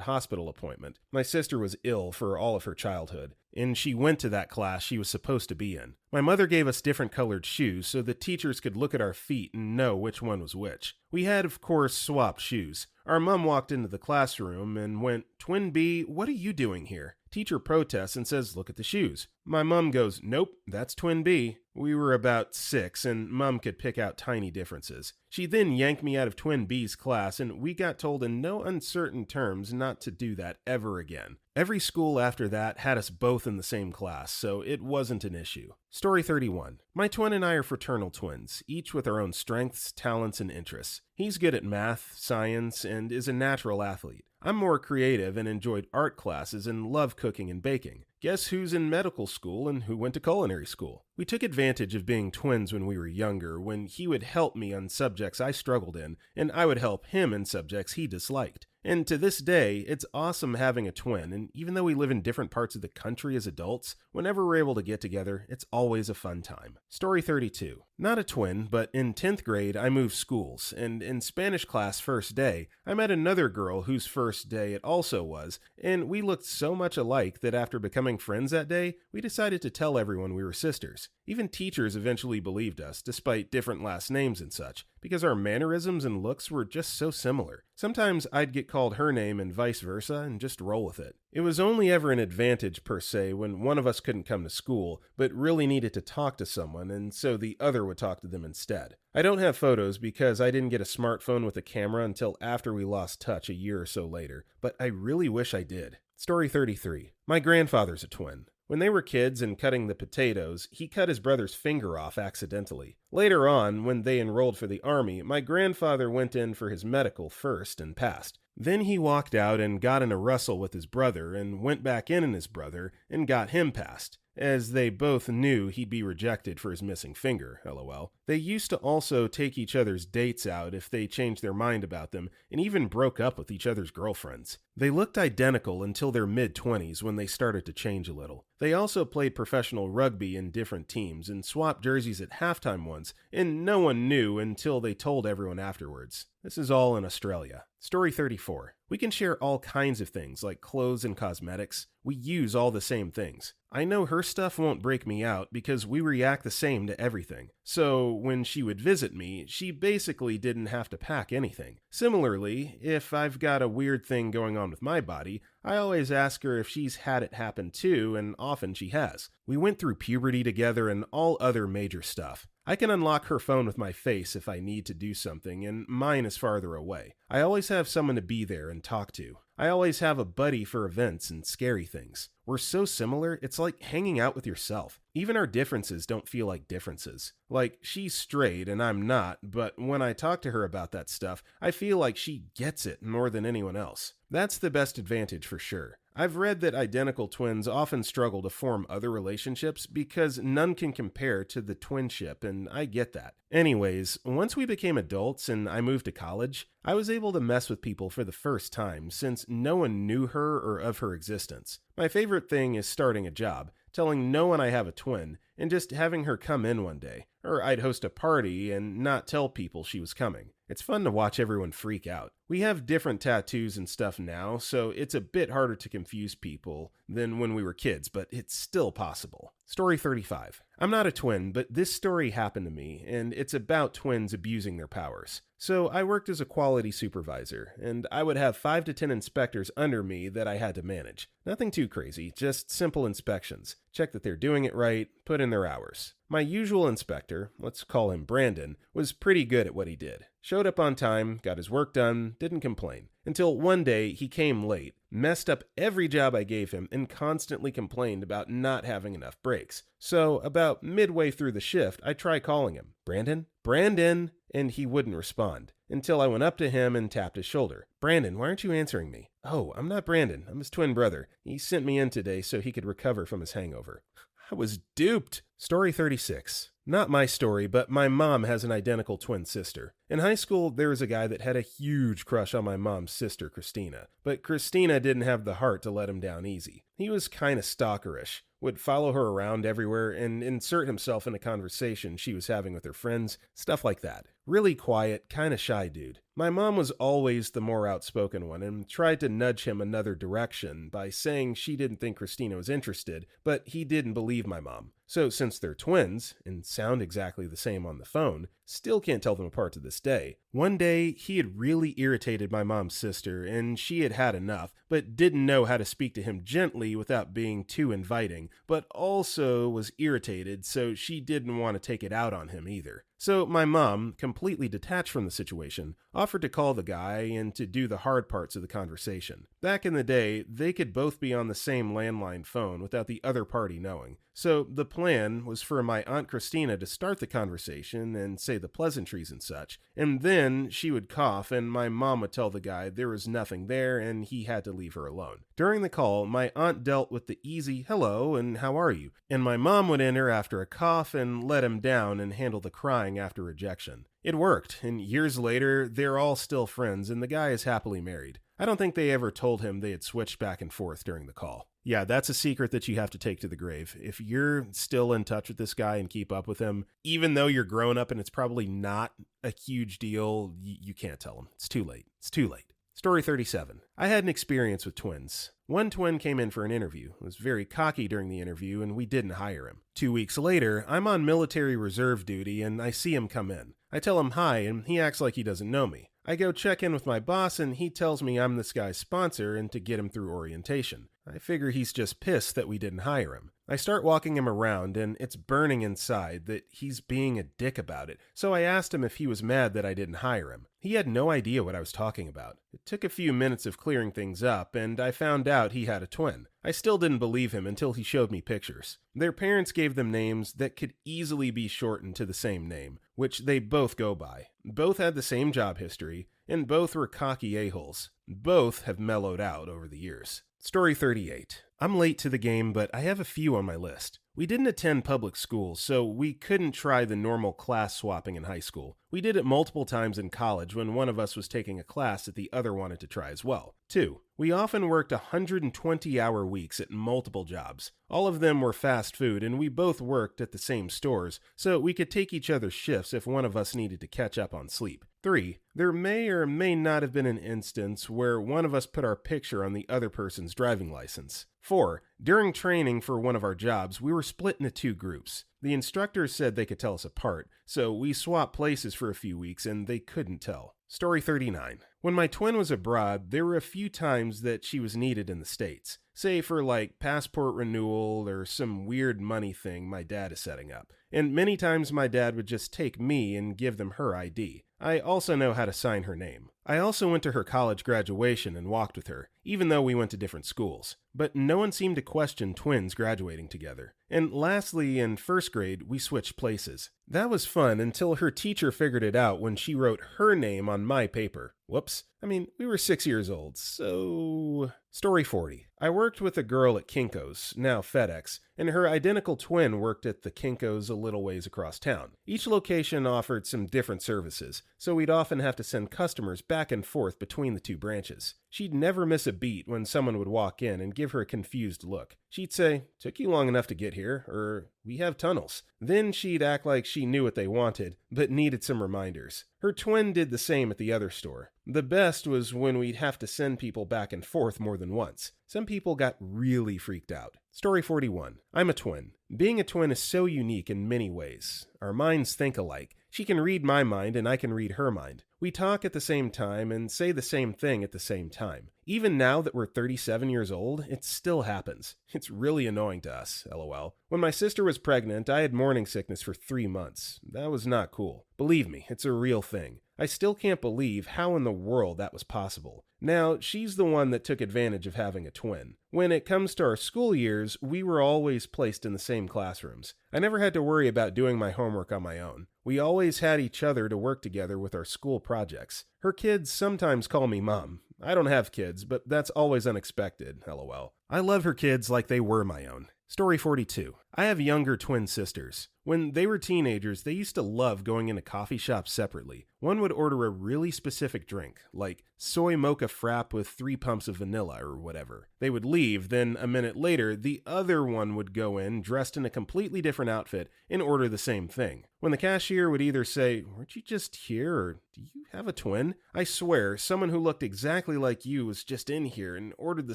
hospital appointment. My sister was ill for all of her childhood, and she went to that class she was supposed to be in. My mother gave us different colored shoes so the teachers could look at our feet and know which one was which. We had, of course, swapped shoes. Our mom walked into the classroom and went, "Twin B, what are you doing here?" Teacher protests and says, "Look at the shoes." My mom goes, "Nope, that's Twin B." We were about 6, and Mom could pick out tiny differences. She then yanked me out of Twin B's class, and we got told in no uncertain terms not to do that ever again. Every school after that had us both in the same class, so it wasn't an issue. Story 31. My twin and I are fraternal twins, each with our own strengths, talents, and interests. He's good at math, science, and is a natural athlete. I'm more creative and enjoyed art classes and love cooking and baking. Guess who's in medical school and who went to culinary school? We took advantage of being twins when we were younger, when he would help me on subjects I struggled in, and I would help him in subjects he disliked. And to this day, it's awesome having a twin, and even though we live in different parts of the country as adults, whenever we're able to get together, it's always a fun time. Story 32. Not a twin, but in 10th grade, I moved schools, and in Spanish class first day, I met another girl whose first day it also was, and we looked so much alike that after becoming friends that day, we decided to tell everyone we were sisters. Even teachers eventually believed us, despite different last names and such, because our mannerisms and looks were just so similar. Sometimes I'd get called her name and vice versa and just roll with it. It was only ever an advantage per se when one of us couldn't come to school, but really needed to talk to someone, and so the other would talk to them instead. I don't have photos because I didn't get a smartphone with a camera until after we lost touch a year or so later, but I really wish I did. Story 33. My grandfather's a twin. When they were kids and cutting the potatoes, he cut his brother's finger off accidentally. Later on, when they enrolled for the army, my grandfather went in for his medical first and passed. Then he walked out and got in a wrestle with his brother and went back in his brother and got him passed, as they both knew he'd be rejected for his missing finger, lol. They used to also take each other's dates out if they changed their mind about them, and even broke up with each other's girlfriends. They looked identical until their mid-20s when they started to change a little. They also played professional rugby in different teams and swapped jerseys at halftime once, and no one knew until they told everyone afterwards. This is all in Australia. Story 34. We can share all kinds of things like clothes and cosmetics. We use all the same things. I know her stuff won't break me out because we react the same to everything. So when she would visit me, she basically didn't have to pack anything. Similarly, if I've got a weird thing going on with my body, I always ask her if she's had it happen too, and often she has. We went through puberty together and all other major stuff. I can unlock her phone with my face if I need to do something, and mine is farther away. I always have someone to be there and talk to. I always have a buddy for events and scary things. We're so similar, it's like hanging out with yourself. Even our differences don't feel like differences. Like, she's straight and I'm not, but when I talk to her about that stuff, I feel like she gets it more than anyone else. That's the best advantage for sure. I've read that identical twins often struggle to form other relationships because none can compare to the twinship, and I get that. Anyways, once we became adults and I moved to college, I was able to mess with people for the first time since no one knew her or of her existence. My favorite thing is starting a job, telling no one I have a twin, and just having her come in one day. Or I'd host a party and not tell people she was coming. It's fun to watch everyone freak out. We have different tattoos and stuff now, so it's a bit harder to confuse people than when we were kids, but it's still possible. Story 35. I'm not a twin, but this story happened to me, and it's about twins abusing their powers. So I worked as a quality supervisor, and I would have 5 to 10 inspectors under me that I had to manage. Nothing too crazy, just simple inspections. Check that they're doing it right, put in their hours. My usual inspector, let's call him Brandon, was pretty good at what he did. Showed up on time, got his work done, didn't complain. Until one day he came late, messed up every job I gave him, and constantly complained about not having enough breaks. So about midway through the shift, I tried calling him. Brandon? Brandon! And he wouldn't respond. Until I went up to him and tapped his shoulder. Brandon, why aren't you answering me? Oh, I'm not Brandon. I'm his twin brother. He sent me in today so he could recover from his hangover. I was duped. Story 36. Not my story, but my mom has an identical twin sister. In high school, there was a guy that had a huge crush on my mom's sister, Christina. But Christina didn't have the heart to let him down easy. He was kinda stalkerish, would follow her around everywhere and insert himself in a conversation she was having with her friends, stuff like that. Really quiet, kinda shy dude. My mom was always the more outspoken one and tried to nudge him another direction by saying she didn't think Christina was interested, but he didn't believe my mom. So since they're twins, and sound exactly the same on the phone, still can't tell them apart to this day. One day, he had really irritated my mom's sister, and she had had enough, but didn't know how to speak to him gently without being too inviting, but also was irritated, so she didn't want to take it out on him either. So my mom, completely detached from the situation, offered to call the guy and to do the hard parts of the conversation. Back in the day, they could both be on the same landline phone without the other party knowing. So the plan was for my Aunt Christina to start the conversation and say the pleasantries and such, and then she would cough and my mom would tell the guy there was nothing there and he had to leave her alone. During the call, my aunt dealt with the easy hello and how are you, and my mom would enter after a cough and let him down and handle the crying after rejection. It worked, and years later, they're all still friends and the guy is happily married. I don't think they ever told him they had switched back and forth during the call. Yeah, that's a secret that you have to take to the grave. If you're still in touch with this guy and keep up with him, even though you're grown up and it's probably not a huge deal, you can't tell him. It's too late. It's too late. Story 37. I had an experience with twins. One twin came in for an interview, was very cocky during the interview, and we didn't hire him. 2 weeks later, I'm on military reserve duty and I see him come in. I tell him hi and he acts like he doesn't know me. I go check in with my boss and he tells me I'm this guy's sponsor and to get him through orientation. I figure he's just pissed that we didn't hire him. I start walking him around, and it's burning inside that he's being a dick about it, so I asked him if he was mad that I didn't hire him. He had no idea what I was talking about. It took a few minutes of clearing things up, and I found out he had a twin. I still didn't believe him until he showed me pictures. Their parents gave them names that could easily be shortened to the same name, which they both go by. Both had the same job history, and both were cocky a-holes. Both have mellowed out over the years. Story 38. I'm late to the game, but I have a few on my list. We didn't attend public schools, so we couldn't try the normal class swapping in high school. We did it multiple times in college when one of us was taking a class that the other wanted to try as well. 2. We often worked 120-hour weeks at multiple jobs. All of them were fast food, and we both worked at the same stores, so we could take each other's shifts if one of us needed to catch up on sleep. 3. There may or may not have been an instance where one of us put our picture on the other person's driving license. 4. During training for one of our jobs, we were split into 2 groups. The instructors said they could tell us apart, so we swapped places for a few weeks and they couldn't tell. Story 39. When my twin was abroad, there were a few times that she was needed in the States. Say for like passport renewal or some weird money thing my dad is setting up. And many times my dad would just take me and give them her ID. I also know how to sign her name. I also went to her college graduation and walked with her, even though we went to different schools. But no one seemed to question twins graduating together. And lastly, in first grade, we switched places. That was fun until her teacher figured it out when she wrote her name on my paper. Whoops. I mean, we were 6 years old, so... Story 40. I worked with a girl at Kinko's, now FedEx, and her identical twin worked at the Kinko's a little ways across town. Each location offered some different services, so we'd often have to send customers back and forth between the 2 branches. She'd never miss a beat when someone would walk in and give her a confused look. She'd say, "Took you long enough to get here," or "We have tunnels." Then she'd act like she knew what they wanted, but needed some reminders. Her twin did the same at the other store. The best was when we'd have to send people back and forth more than once. Some people got really freaked out. Story 41. I'm a twin. Being a twin is so unique in many ways. Our minds think alike. She can read my mind and I can read her mind. We talk at the same time and say the same thing at the same time. Even now that we're 37 years old, it still happens. It's really annoying to us, lol. When my sister was pregnant, I had morning sickness for 3 months. That was not cool. Believe me, it's a real thing. I still can't believe how in the world that was possible. Now, she's the one that took advantage of having a twin. When it comes to our school years, we were always placed in the same classrooms. I never had to worry about doing my homework on my own. We always had each other to work together with our school projects. Her kids sometimes call me Mom. I don't have kids, but that's always unexpected, lol. I love her kids like they were my own. Story 42. I have younger twin sisters. When they were teenagers, they used to love going into coffee shops separately. One would order a really specific drink, like soy mocha frap with 3 pumps of vanilla or whatever. They would leave, then a minute later, the other one would go in dressed in a completely different outfit and order the same thing. When the cashier would either say, "Weren't you just here?" or "Do you have a twin?" I swear, someone who looked exactly like you was just in here and ordered the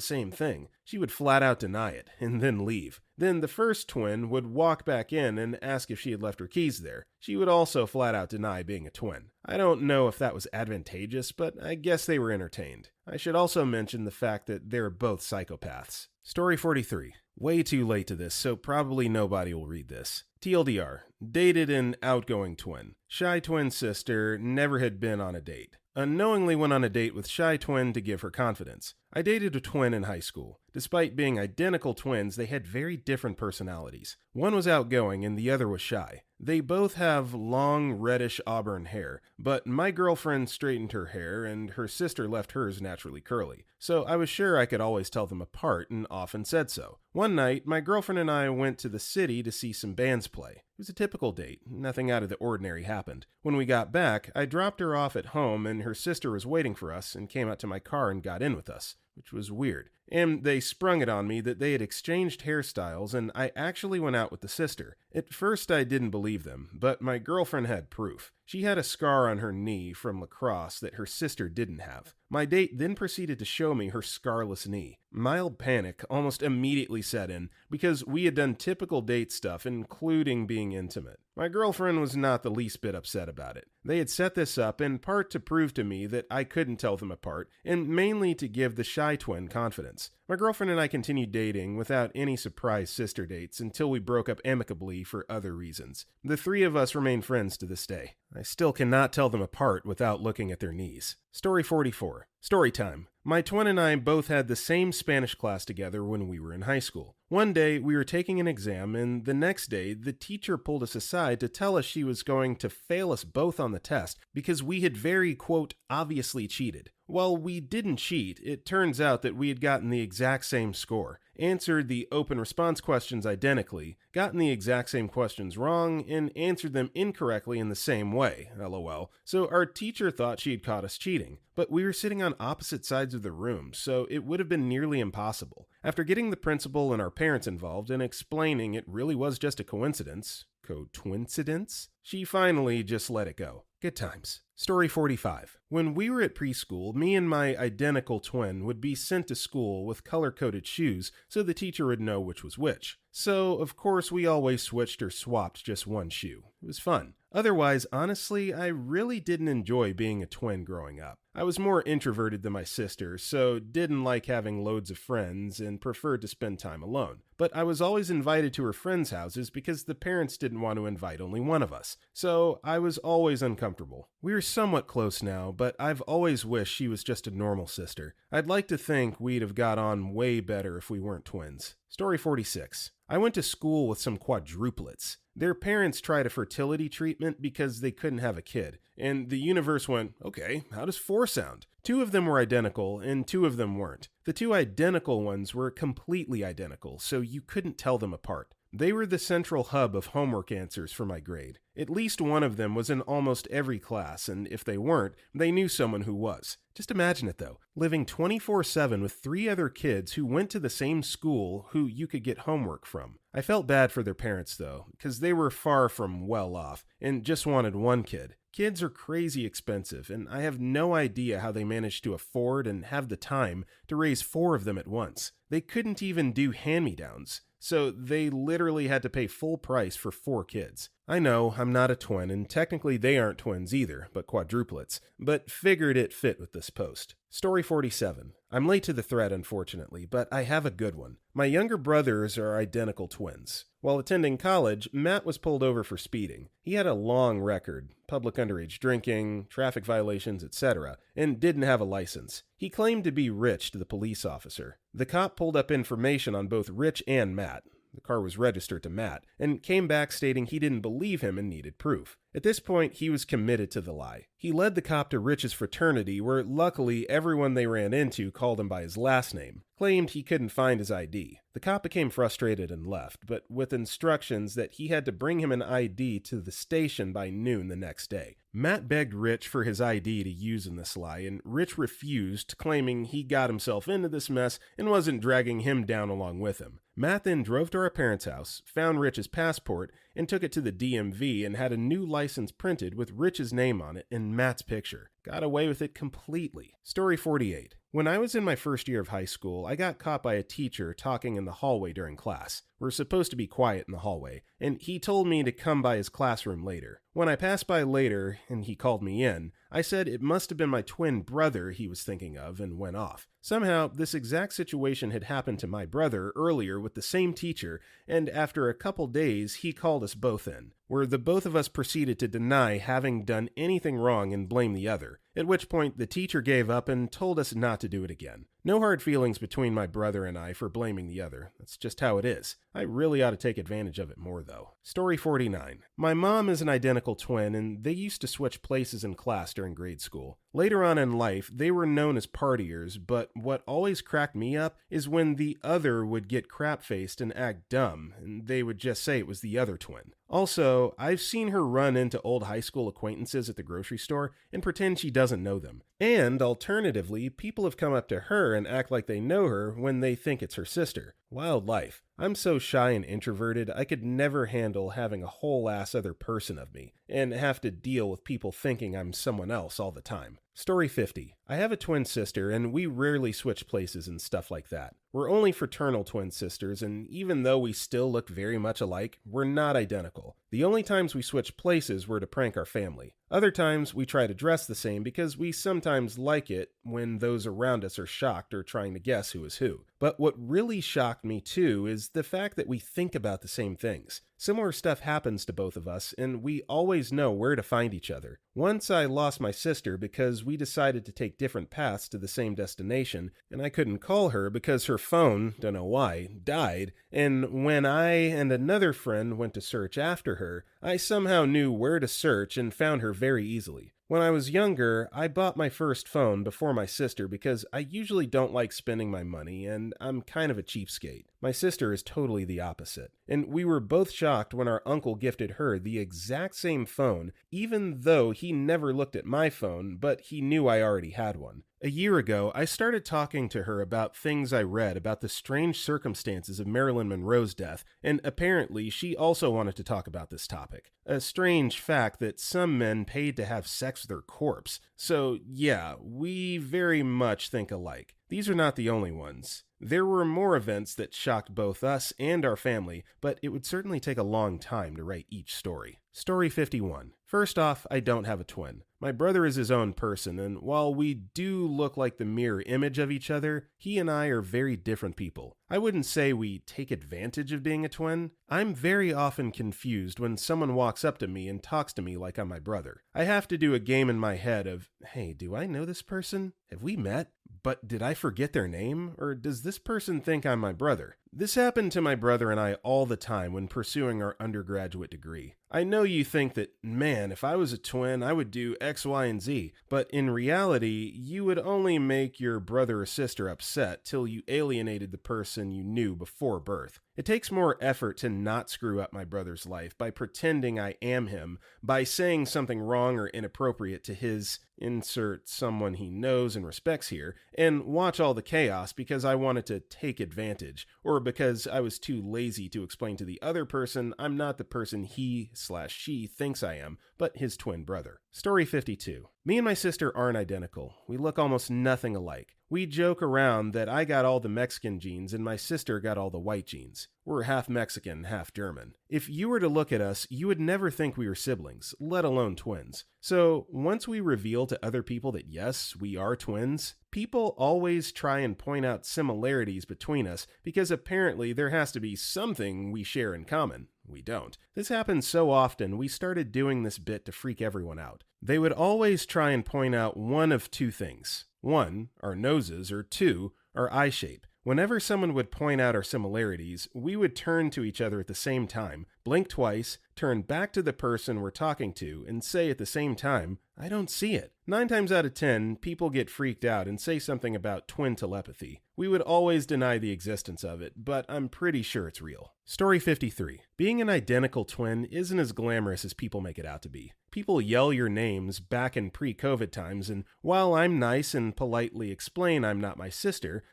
same thing. She would flat out deny it, and then leave. Then the first twin would walk back in and ask if she had left her keys there. She would also flat out deny being a twin. I don't know if that was advantageous, but I guess they were entertained. I should also mention the fact that they're both psychopaths. Story 43. Way too late to this, so probably nobody will read this. TLDR. Dated an outgoing twin. Shy twin sister, never had been on a date. Unknowingly went on a date with shy twin to give her confidence. I dated a twin in high school. Despite being identical twins, they had very different personalities. One was outgoing and the other was shy. They both have long, reddish auburn hair, but my girlfriend straightened her hair and her sister left hers naturally curly. So I was sure I could always tell them apart and often said so. One night, my girlfriend and I went to the city to see some bands play. It was a typical date. Nothing out of the ordinary happened. When we got back, I dropped her off at home and her sister was waiting for us and came out to my car and got in with us, which was weird. And they sprung it on me that they had exchanged hairstyles and I actually went out with the sister. At first I didn't believe them, but my girlfriend had proof. She had a scar on her knee from lacrosse that her sister didn't have. My date then proceeded to show me her scarless knee. Mild panic almost immediately set in because we had done typical date stuff, including being intimate. My girlfriend was not the least bit upset about it. They had set this up in part to prove to me that I couldn't tell them apart, and mainly to give the shy twin confidence. My girlfriend and I continued dating without any surprise sister dates until we broke up amicably for other reasons. The three of us remain friends to this day. I still cannot tell them apart without looking at their knees. Story 44. Story time. My twin and I both had the same Spanish class together when we were in high school. One day, we were taking an exam, and the next day, the teacher pulled us aside to tell us she was going to fail us both on the test because we had very, quote, obviously cheated. While we didn't cheat, it turns out that we had gotten the exact same score, answered the open response questions identically, gotten the exact same questions wrong, and answered them incorrectly in the same way, lol. So our teacher thought she had caught us cheating, but we were sitting on opposite sides of the room, so it would have been nearly impossible. After getting the principal and our parents involved and explaining it really was just a coincidence, co-twincidence, she finally just let it go. Good times. Story 45. When we were at preschool, me and my identical twin would be sent to school with color-coded shoes so the teacher would know which was which. So, of course, we always switched or swapped just one shoe. It was fun. Otherwise, honestly, I really didn't enjoy being a twin growing up. I was more introverted than my sister, so didn't like having loads of friends and preferred to spend time alone. But I was always invited to her friends' houses because the parents didn't want to invite only one of us. So I was always uncomfortable. We're somewhat close now, but I've always wished she was just a normal sister. I'd like to think we'd have got on way better if we weren't twins. Story 46. I went to school with some quadruplets. Their parents tried a fertility treatment because they couldn't have a kid, and the universe went, okay, how does 4 sound? 2 of them were identical, and 2 of them weren't. The 2 identical ones were completely identical, so you couldn't tell them apart. They were the central hub of homework answers for my grade. At least one of them was in almost every class, and if they weren't, they knew someone who was. Just imagine it though, living 24/7 with 3 other kids who went to the same school who you could get homework from. I felt bad for their parents though, because they were far from well off, and just wanted one kid. Kids are crazy expensive, and I have no idea how they managed to afford and have the time to raise 4 of them at once. They couldn't even do hand-me-downs, so they literally had to pay full price for 4 kids. I know, I'm not a twin, and technically they aren't twins either, but quadruplets, but figured it fit with this post. Story 47. I'm late to the thread, unfortunately, but I have a good one. My younger brothers are identical twins. While attending college, Matt was pulled over for speeding. He had a long record, public underage drinking, traffic violations, etc., and didn't have a license. He claimed to be Rich to the police officer. The cop pulled up information on both Rich and Matt. The car was registered to Matt, and came back stating he didn't believe him and needed proof. At this point, he was committed to the lie. He led the cop to Rich's fraternity, where luckily everyone they ran into called him by his last name, claimed he couldn't find his ID. The cop became frustrated and left, but with instructions that he had to bring him an ID to the station by noon the next day. Matt begged Rich for his ID to use in this lie, and Rich refused, claiming he got himself into this mess and wasn't dragging him down along with him. Matt then drove to our parents' house, found Rich's passport, and took it to the DMV and had a new license printed with Rich's name on it and Matt's picture. Got away with it completely. Story 48. When I was in my first year of high school, I got caught by a teacher talking in the hallway during class. We're supposed to be quiet in the hallway, and he told me to come by his classroom later. When I passed by later, and he called me in, I said it must have been my twin brother he was thinking of and went off. Somehow, this exact situation had happened to my brother earlier with the same teacher, and after a couple days, he called us both in, where the both of us proceeded to deny having done anything wrong and blame the other, at which point the teacher gave up and told us not to do it again. No hard feelings between my brother and I for blaming the other. That's just how it is. I really ought to take advantage of it more, though. Story 49. My mom is an identical twin, and they used to switch places in class during grade school. Later on in life, they were known as partiers, but what always cracked me up is when the other would get crap-faced and act dumb, and they would just say it was the other twin. Also, I've seen her run into old high school acquaintances at the grocery store and pretend she doesn't know them. And alternatively, people have come up to her and act like they know her when they think it's her sister. Wild life. I'm so shy and introverted, I could never handle having a whole ass other person of me, and have to deal with people thinking I'm someone else all the time. Story 50. I have a twin sister, and we rarely switch places and stuff like that. We're only fraternal twin sisters, and even though we still look very much alike, we're not identical. The only times we switch places were to prank our family. Other times, we try to dress the same because we sometimes like it when those around us are shocked or trying to guess who is who. But what really shocked me too is the fact that we think about the same things. Similar stuff happens to both of us, and we always know where to find each other. Once I lost my sister because we decided to take different paths to the same destination, and I couldn't call her because her phone, don't know why, died, and when I and another friend went to search after her, I somehow knew where to search and found her very easily. When I was younger, I bought my first phone before my sister because I usually don't like spending my money and I'm kind of a cheapskate. My sister is totally the opposite, and we were both shocked when our uncle gifted her the exact same phone, even though he never looked at my phone, but he knew I already had one. A year ago, I started talking to her about things I read about the strange circumstances of Marilyn Monroe's death, and apparently she also wanted to talk about this topic. A strange fact that some men paid to have sex with her corpse. So yeah, we very much think alike. These are not the only ones. There were more events that shocked both us and our family, but it would certainly take a long time to write each story. Story 51. First off, I don't have a twin. My brother is his own person, and while we do look like the mirror image of each other, he and I are very different people. I wouldn't say we take advantage of being a twin. I'm very often confused when someone walks up to me and talks to me like I'm my brother. I have to do a game in my head of, hey, do I know this person? Have we met? But did I forget their name? Or does this person think I'm my brother? This happened to my brother and I all the time when pursuing our undergraduate degree. I know you think that, man, if I was a twin, I would do X, Y, and Z, but in reality, you would only make your brother or sister upset till you alienated the person you knew before birth. It takes more effort to not screw up my brother's life by pretending I am him, by saying something wrong or inappropriate to his, insert someone he knows and respects here, and watch all the chaos because I wanted to take advantage, or because I was too lazy to explain to the other person I'm not the person he/she thinks I am, but his twin brother. Story 52. Me and my sister aren't identical. We look almost nothing alike. We joke around that I got all the Mexican genes and my sister got all the white genes. We're half Mexican, half German. If you were to look at us, you would never think we were siblings, let alone twins. So once we reveal to other people that yes, we are twins, people always try and point out similarities between us because apparently there has to be something we share in common. We don't. This happens so often, we started doing this bit to freak everyone out. They would always try and point out one of two things. One, our noses, or two, our eye shape. Whenever someone would point out our similarities, we would turn to each other at the same time, blink twice, turn back to the person we're talking to, and say at the same time, I don't see it. 9 times out of 10, people get freaked out and say something about twin telepathy. We would always deny the existence of it, but I'm pretty sure it's real. Story 53. Being an identical twin isn't as glamorous as people make it out to be. People yell your names back in pre-COVID times, and while I'm nice and politely explain I'm not my sister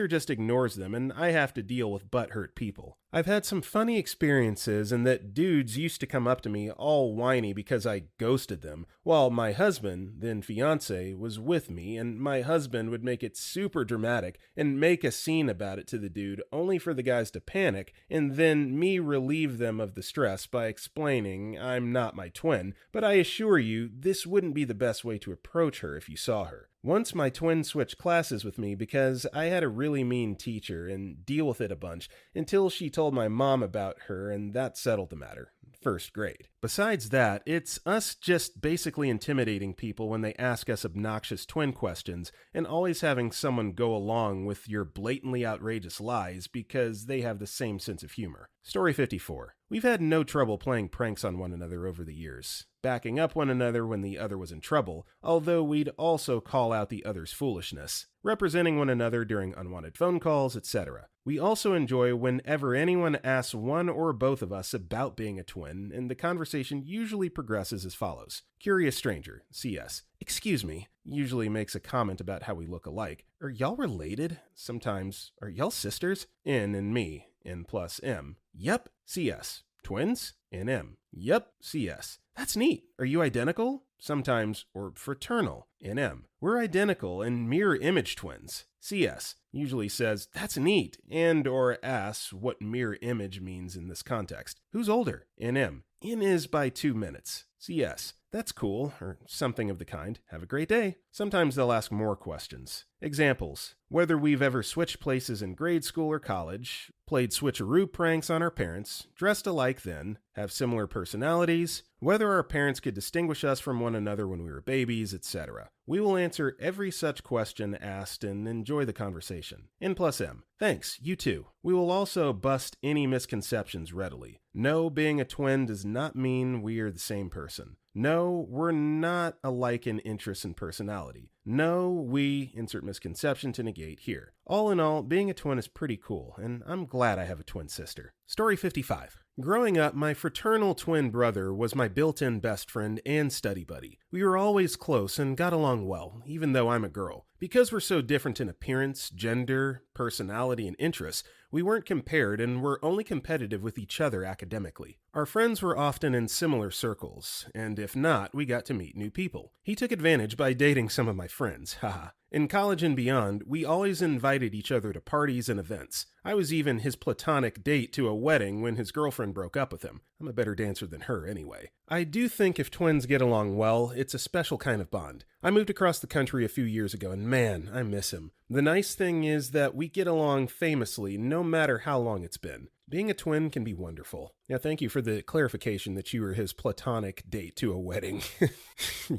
just ignores them, and I have to deal with butthurt people. I've had some funny experiences in that dudes used to come up to me all whiny because I ghosted them, while my husband, then fiance, was with me, and my husband would make it super dramatic and make a scene about it to the dude only for the guys to panic, and then me relieve them of the stress by explaining I'm not my twin, but I assure you this wouldn't be the best way to approach her if you saw her. Once my twin switched classes with me because I had a really mean teacher and deal with it a bunch until she told my mom about her and that settled the matter. First grade. Besides that, it's us just basically intimidating people when they ask us obnoxious twin questions and always having someone go along with your blatantly outrageous lies because they have the same sense of humor. Story 54. We've had no trouble playing pranks on one another over the years, backing up one another when the other was in trouble, although we'd also call out the other's foolishness, representing one another during unwanted phone calls, etc. We also enjoy whenever anyone asks one or both of us about being a twin, and the conversation usually progresses as follows. Curious stranger, CS. Excuse me, usually makes a comment about how we look alike. Are y'all related? Sometimes, are y'all sisters? In and me. N plus M. Yup, CS. Twins? NM. Yup, CS. That's neat. Are you identical? Sometimes, or fraternal, NM. We're identical and mirror image twins. CS usually says, that's neat, and or asks what mirror image means in this context. Who's older? NM. N is by 2 minutes. CS. That's cool, or something of the kind. Have a great day. Sometimes they'll ask more questions. Examples. Whether we've ever switched places in grade school or college, played switcheroo pranks on our parents, dressed alike then, have similar personalities, whether our parents could distinguish us from one another when we were babies, etc. We will answer every such question asked and enjoy the conversation. N plus M. Thanks, you too. We will also bust any misconceptions readily. No, being a twin does not mean we are the same person. No, we're not alike in interests and personality. No, we insert misconception to negate here. All in all, being a twin is pretty cool, and I'm glad I have a twin sister. Story 55. Growing up, my fraternal twin brother was my built-in best friend and study buddy. We were always close and got along well, even though I'm a girl. Because we're so different in appearance, gender, personality, and interests, we weren't compared and were only competitive with each other academically. Our friends were often in similar circles, and if not, we got to meet new people. He took advantage by dating some of my friends, haha. In college and beyond, we always invited each other to parties and events. I was even his platonic date to a wedding when his girlfriend broke up with him. I'm a better dancer than her anyway. I do think if twins get along well, it's a special kind of bond. I moved across the country a few years ago and man, I miss him. The nice thing is that we get along famously no matter how long it's been. Being a twin can be wonderful. Yeah, thank you for the clarification that you were his platonic date to a wedding.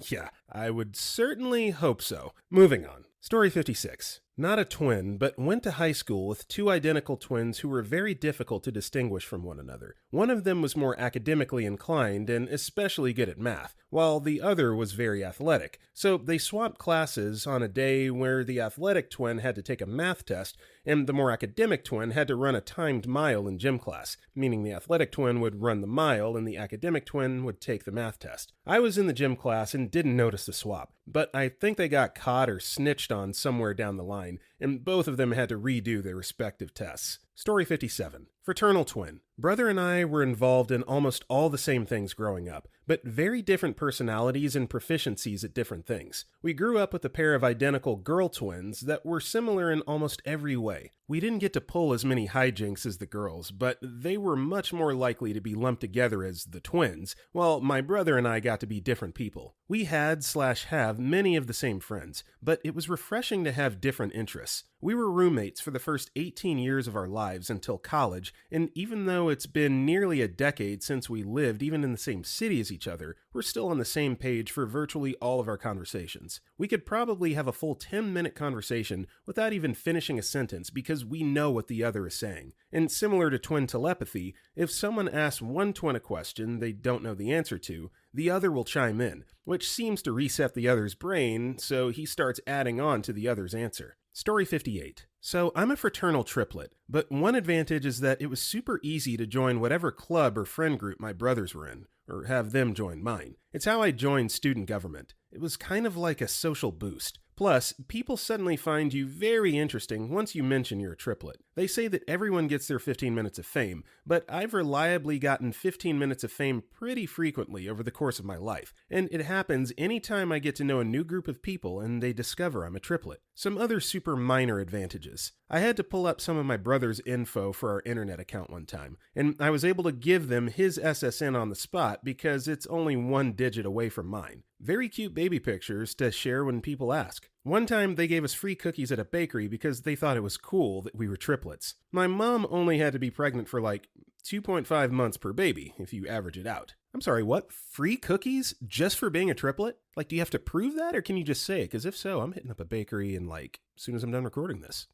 Yeah, I would certainly hope so. Moving on. Story 56. Not a twin, but went to high school with two identical twins who were very difficult to distinguish from one another. One of them was more academically inclined and especially good at math, while the other was very athletic. So they swapped classes on a day where the athletic twin had to take a math test and the more academic twin had to run a timed mile in gym class, meaning the athletic twin would run the mile and the academic twin would take the math test. I was in the gym class and didn't notice the swap, but I think they got caught or snitched on somewhere down the line, and both of them had to redo their respective tests. Story 57. Fraternal twin. Brother and I were involved in almost all the same things growing up, but very different personalities and proficiencies at different things. We grew up with a pair of identical girl twins that were similar in almost every way. We didn't get to pull as many hijinks as the girls, but they were much more likely to be lumped together as the twins, while my brother and I got to be different people. We had/have many of the same friends, but it was refreshing to have different interests. We were roommates for the first 18 years of our lives until college, and even though it's been nearly a decade since we lived even in the same city as each other, we're still on the same page for virtually all of our conversations. We could probably have a full 10-minute conversation without even finishing a sentence because we know what the other is saying. And similar to twin telepathy, if someone asks one twin a question they don't know the answer to, the other will chime in, which seems to reset the other's brain, so he starts adding on to the other's answer. Story 58. So I'm a fraternal triplet, but one advantage is that it was super easy to join whatever club or friend group my brothers were in, or have them join mine. It's how I joined student government. It was kind of like a social boost. Plus, people suddenly find you very interesting once you mention you're a triplet. They say that everyone gets their 15 minutes of fame, but I've reliably gotten 15 minutes of fame pretty frequently over the course of my life, and it happens anytime I get to know a new group of people and they discover I'm a triplet. Some other super minor advantages. I had to pull up some of my brother's info for our internet account one time, and I was able to give them his SSN on the spot because it's only one digit away from mine. Very cute baby pictures to share when people ask. One time they gave us free cookies at a bakery because they thought it was cool that we were triplets. My mom only had to be pregnant for like 2.5 months per baby, if you average it out. I'm sorry, what? Free cookies just for being a triplet? Like, do you have to prove that, or can you just say it? Because if so, I'm hitting up a bakery in as soon as I'm done recording this.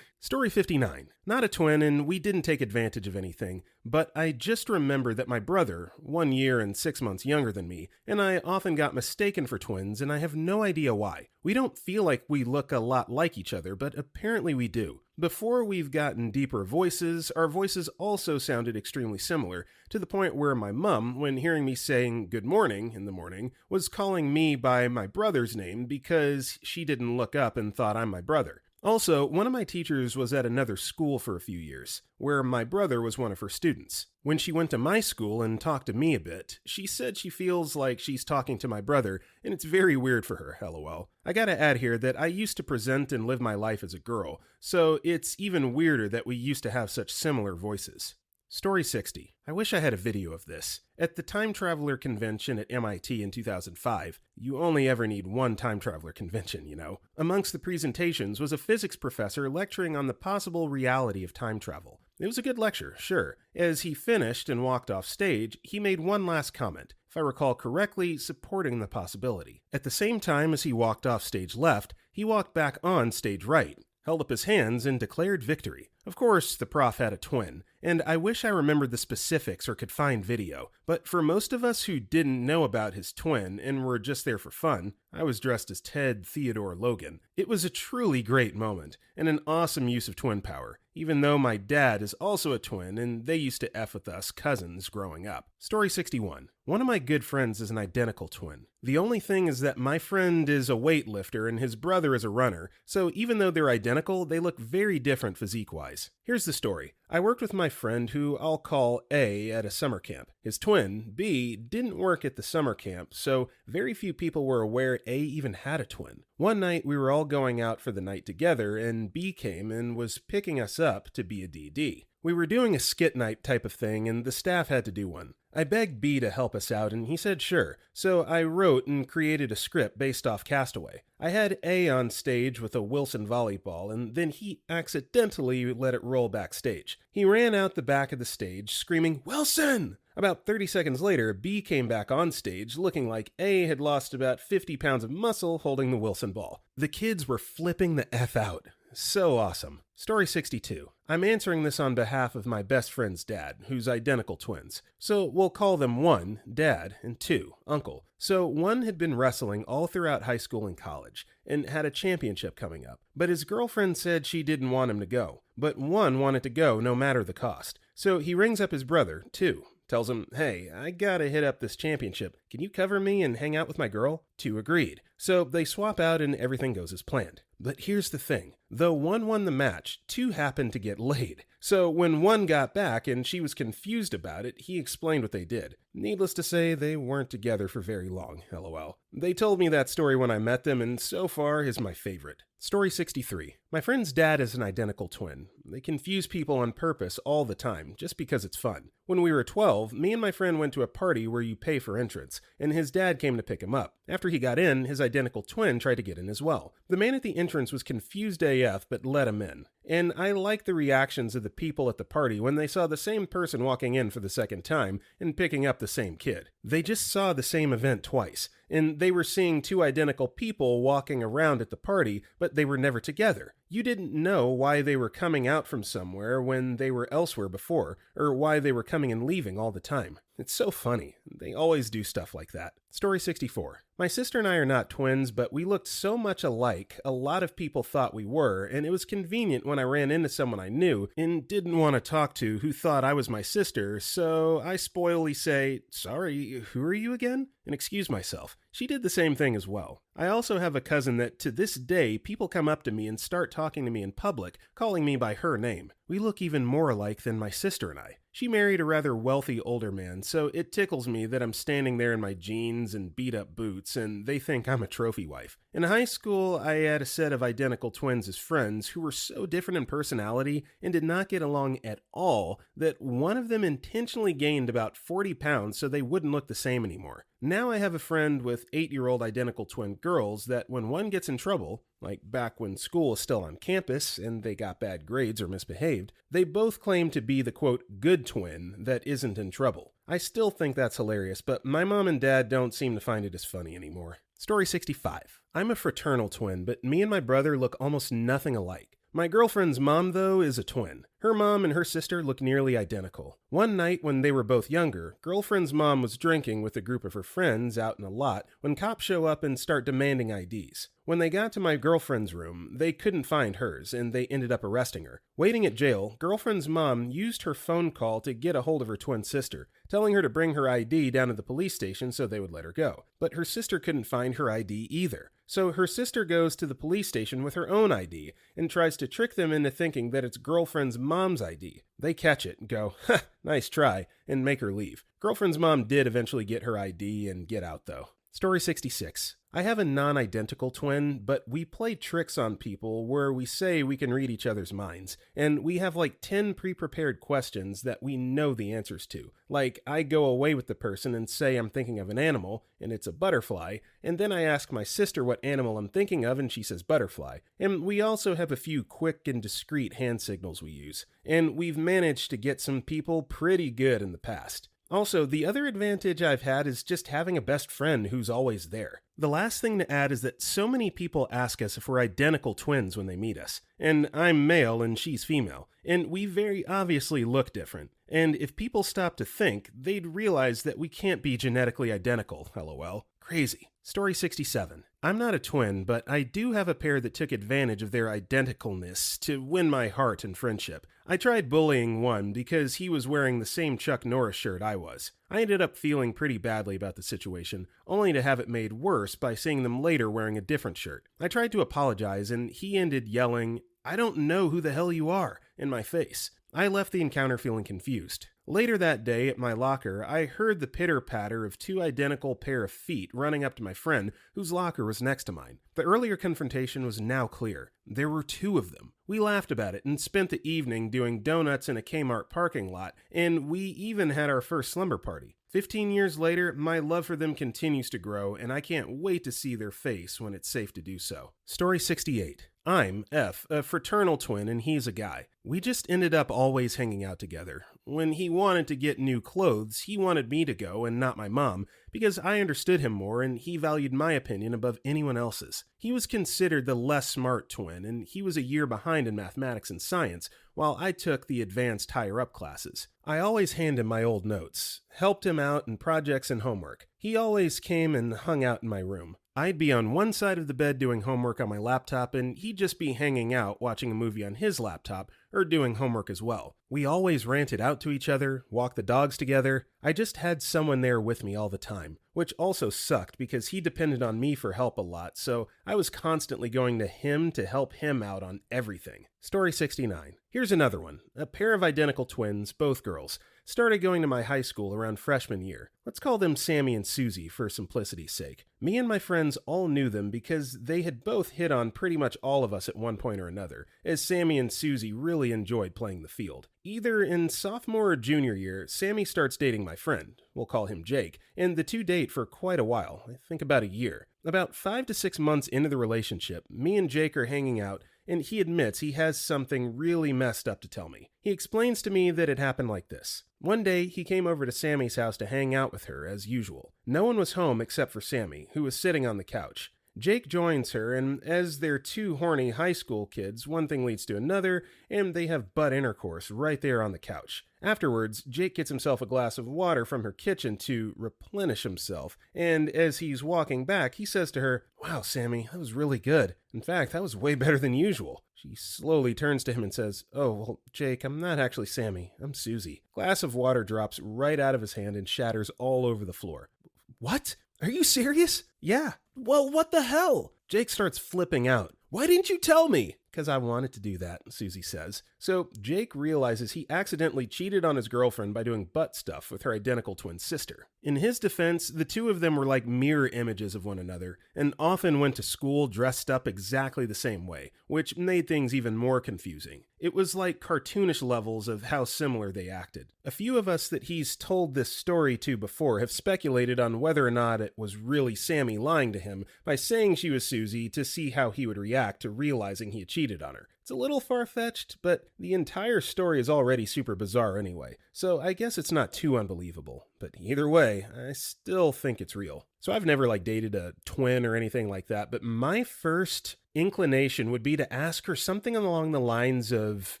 Story 59. Not a twin, and we didn't take advantage of anything, but I just remember that my brother, 1 year and 6 months younger than me, and I often got mistaken for twins, and I have no idea why. We don't feel like we look a lot like each other, but apparently we do. Before we've gotten deeper voices, our voices also sounded extremely similar, to the point where my mom, when hearing me saying good morning in the morning, was calling me by my brother's name because she didn't look up and thought I'm my brother. Also, one of my teachers was at another school for a few years, where my brother was one of her students. When she went to my school and talked to me a bit, she said she feels like she's talking to my brother, and it's very weird for her, lol. I gotta add here that I used to present and live my life as a girl, so it's even weirder that we used to have such similar voices. Story 60. I wish I had a video of this. At the Time Traveler Convention at MIT in 2005, you only ever need one time traveler convention, you know. Amongst the presentations was a physics professor lecturing on the possible reality of time travel. It was a good lecture, sure. As he finished and walked off stage, he made one last comment, if I recall correctly, supporting the possibility. At the same time as he walked off stage left, he walked back on stage right, held up his hands, and declared victory. Of course, the prof had a twin, and I wish I remembered the specifics or could find video, but for most of us who didn't know about his twin and were just there for fun, I was dressed as Ted Theodore Logan. It was a truly great moment, and an awesome use of twin power, even though my dad is also a twin and they used to F with us cousins growing up. Story 61. One of my good friends is an identical twin. The only thing is that my friend is a weightlifter and his brother is a runner, so even though they're identical, they look very different physique-wise. Here's the story. I worked with my friend who I'll call A at a summer camp. His twin, B, didn't work at the summer camp, so very few people were aware A even had a twin. One night we were all going out for the night together and B came and was picking us up to be a DD. We were doing a skit night type of thing and the staff had to do one. I begged B to help us out and he said sure, so I wrote and created a script based off Castaway. I had A on stage with a Wilson volleyball and then he accidentally let it roll backstage. He ran out the back of the stage screaming, "Wilson!" About 30 seconds later, B came back on stage looking like A had lost about 50 pounds of muscle holding the Wilson ball. The kids were flipping the F out. So awesome. Story 62. I'm answering this on behalf of my best friend's dad, who's identical twins. So we'll call them 1, Dad, and 2, Uncle. So 1 had been wrestling all throughout high school and college, and had a championship coming up. But his girlfriend said she didn't want him to go. But 1 wanted to go no matter the cost. So he rings up his brother, 2. Tells him, "Hey, I gotta hit up this championship. Can you cover me and hang out with my girl?" 2 agreed. So they swap out and everything goes as planned. But here's the thing. Though 1 won the match, 2 happened to get laid. So when 1 got back and she was confused about it, he explained what they did. Needless to say, they weren't together for very long, lol. They told me that story when I met them and so far is my favorite. Story 63. My friend's dad is an identical twin. They confuse people on purpose all the time, just because it's fun. When we were 12, me and my friend went to a party where you pay for entrance, and his dad came to pick him up. After he got in, his identical twin tried to get in as well. The man at the entrance was confused AF, but let him in. And I liked the reactions of the people at the party when they saw the same person walking in for the second time and picking up the same kid. They just saw the same event twice, and they were seeing 2 identical people walking around at the party, but they were never together. You didn't know why they were coming out from somewhere when they were elsewhere before, or why they were coming and leaving all the time. It's so funny. They always do stuff like that. Story 64. My sister and I are not twins, but we looked so much alike, a lot of people thought we were, and it was convenient when I ran into someone I knew and didn't want to talk to who thought I was my sister, so I spoilily say, "Sorry, who are you again?" and excuse myself. She did the same thing as well. I also have a cousin that to this day people come up to me and start talking to me in public, calling me by her name. We look even more alike than my sister and I. She married a rather wealthy older man, so it tickles me that I'm standing there in my jeans and beat-up boots, and they think I'm a trophy wife. In high school, I had a set of identical twins as friends who were so different in personality and did not get along at all that one of them intentionally gained about 40 pounds so they wouldn't look the same anymore. Now I have a friend with 8-year-old identical twin girls that when one gets in trouble, like back when school is still on campus and they got bad grades or misbehaved, they both claim to be the quote good twin that isn't in trouble. I still think that's hilarious, but my mom and dad don't seem to find it as funny anymore. Story 65. I'm a fraternal twin, but me and my brother look almost nothing alike. My girlfriend's mom, though, is a twin. Her mom and her sister look nearly identical. One night when they were both younger, girlfriend's mom was drinking with a group of her friends out in a lot when cops show up and start demanding IDs. When they got to my girlfriend's room, they couldn't find hers, and they ended up arresting her. Waiting at jail, girlfriend's mom used her phone call to get a hold of her twin sister, telling her to bring her ID down to the police station so they would let her go. But her sister couldn't find her ID either. So her sister goes to the police station with her own ID and tries to trick them into thinking that it's girlfriend's mom's ID. They catch it and go, "Ha, nice try," and make her leave. Girlfriend's mom did eventually get her ID and get out though. Story 66. I have a non-identical twin, but we play tricks on people where we say we can read each other's minds, and we have like 10 pre-prepared questions that we know the answers to. Like, I go away with the person and say I'm thinking of an animal, and it's a butterfly, and then I ask my sister what animal I'm thinking of, and she says butterfly. And we also have a few quick and discreet hand signals we use, and we've managed to get some people pretty good in the past. Also, the other advantage I've had is just having a best friend who's always there. The last thing to add is that so many people ask us if we're identical twins when they meet us. And I'm male and she's female. And we very obviously look different. And if people stop to think, they'd realize that we can't be genetically identical, lol. Crazy. Story 67. I'm not a twin, but I do have a pair that took advantage of their identicalness to win my heart and friendship. I tried bullying one because he was wearing the same Chuck Norris shirt I was. I ended up feeling pretty badly about the situation, only to have it made worse by seeing them later wearing a different shirt. I tried to apologize, and he ended yelling, "I don't know who the hell you are," in my face. I left the encounter feeling confused. Later that day at my locker, I heard the pitter-patter of two identical pair of feet running up to my friend, whose locker was next to mine. The earlier confrontation was now clear. There were two of them. We laughed about it and spent the evening doing donuts in a Kmart parking lot, and we even had our first slumber party. 15 years later, my love for them continues to grow, and I can't wait to see their face when it's safe to do so. Story 68. I'm F, a fraternal twin, and he's a guy. We just ended up always hanging out together. When he wanted to get new clothes, he wanted me to go and not my mom, because I understood him more and he valued my opinion above anyone else's. He was considered the less smart twin, and he was a year behind in mathematics and science, while I took the advanced higher-up classes. I always handed him my old notes, helped him out in projects and homework. He always came and hung out in my room. I'd be on one side of the bed doing homework on my laptop, and he'd just be hanging out watching a movie on his laptop, or doing homework as well. We always ranted out to each other, walked the dogs together. I just had someone there with me all the time, which also sucked because he depended on me for help a lot, so I was constantly going to him to help him out on everything. Story 69. Here's another one. A pair of identical twins, both girls, started going to my high school around freshman year. Let's call them Sammy and Susie for simplicity's sake. Me and my friends all knew them because they had both hit on pretty much all of us at one point or another, as Sammy and Susie really enjoyed playing the field. Either in sophomore or junior year, Sammy starts dating my friend, we'll call him Jake, and the two date for quite a while, I think about a year. About 5 to 6 months into the relationship, me and Jake are hanging out, and he admits he has something really messed up to tell me. He explains to me that it happened like this. One day, he came over to Sammy's house to hang out with her, as usual. No one was home except for Sammy, who was sitting on the couch. Jake joins her, and as they're two horny high school kids, one thing leads to another, and they have butt intercourse right there on the couch. Afterwards, Jake gets himself a glass of water from her kitchen to replenish himself, and as he's walking back, he says to her, "Wow, Sammy, that was really good. In fact, that was way better than usual." She slowly turns to him and says, "Oh, well, Jake, I'm not actually Sammy. I'm Susie." Glass of water drops right out of his hand and shatters all over the floor. "What? Are you serious?" "Yeah." "Well, what the hell?" Jake starts flipping out. "Why didn't you tell me?" "Because I wanted to do that," Susie says. So Jake realizes he accidentally cheated on his girlfriend by doing butt stuff with her identical twin sister. In his defense, the two of them were like mirror images of one another, and often went to school dressed up exactly the same way, which made things even more confusing. It was like cartoonish levels of how similar they acted. A few of us that he's told this story to before have speculated on whether or not it was really Sammy lying to him by saying she was Susie to see how he would react to realizing he had cheated on her. It's a little far-fetched, but the entire story is already super bizarre anyway, so I guess it's not too unbelievable. But either way, I still think it's real. So I've never dated a twin or anything like that, but my first inclination would be to ask her something along the lines of,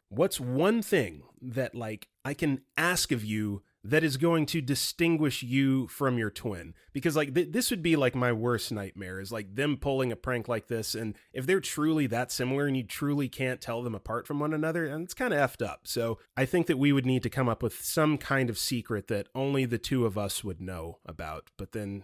what's one thing that, like, I can ask of you that is going to distinguish you from your twin? Because, like, this would be like my worst nightmare, is like them pulling a prank like this, and if they're truly that similar and you truly can't tell them apart from one another, and it's kind of effed up. So I think that we would need to come up with some kind of secret that only the two of us would know about. But then,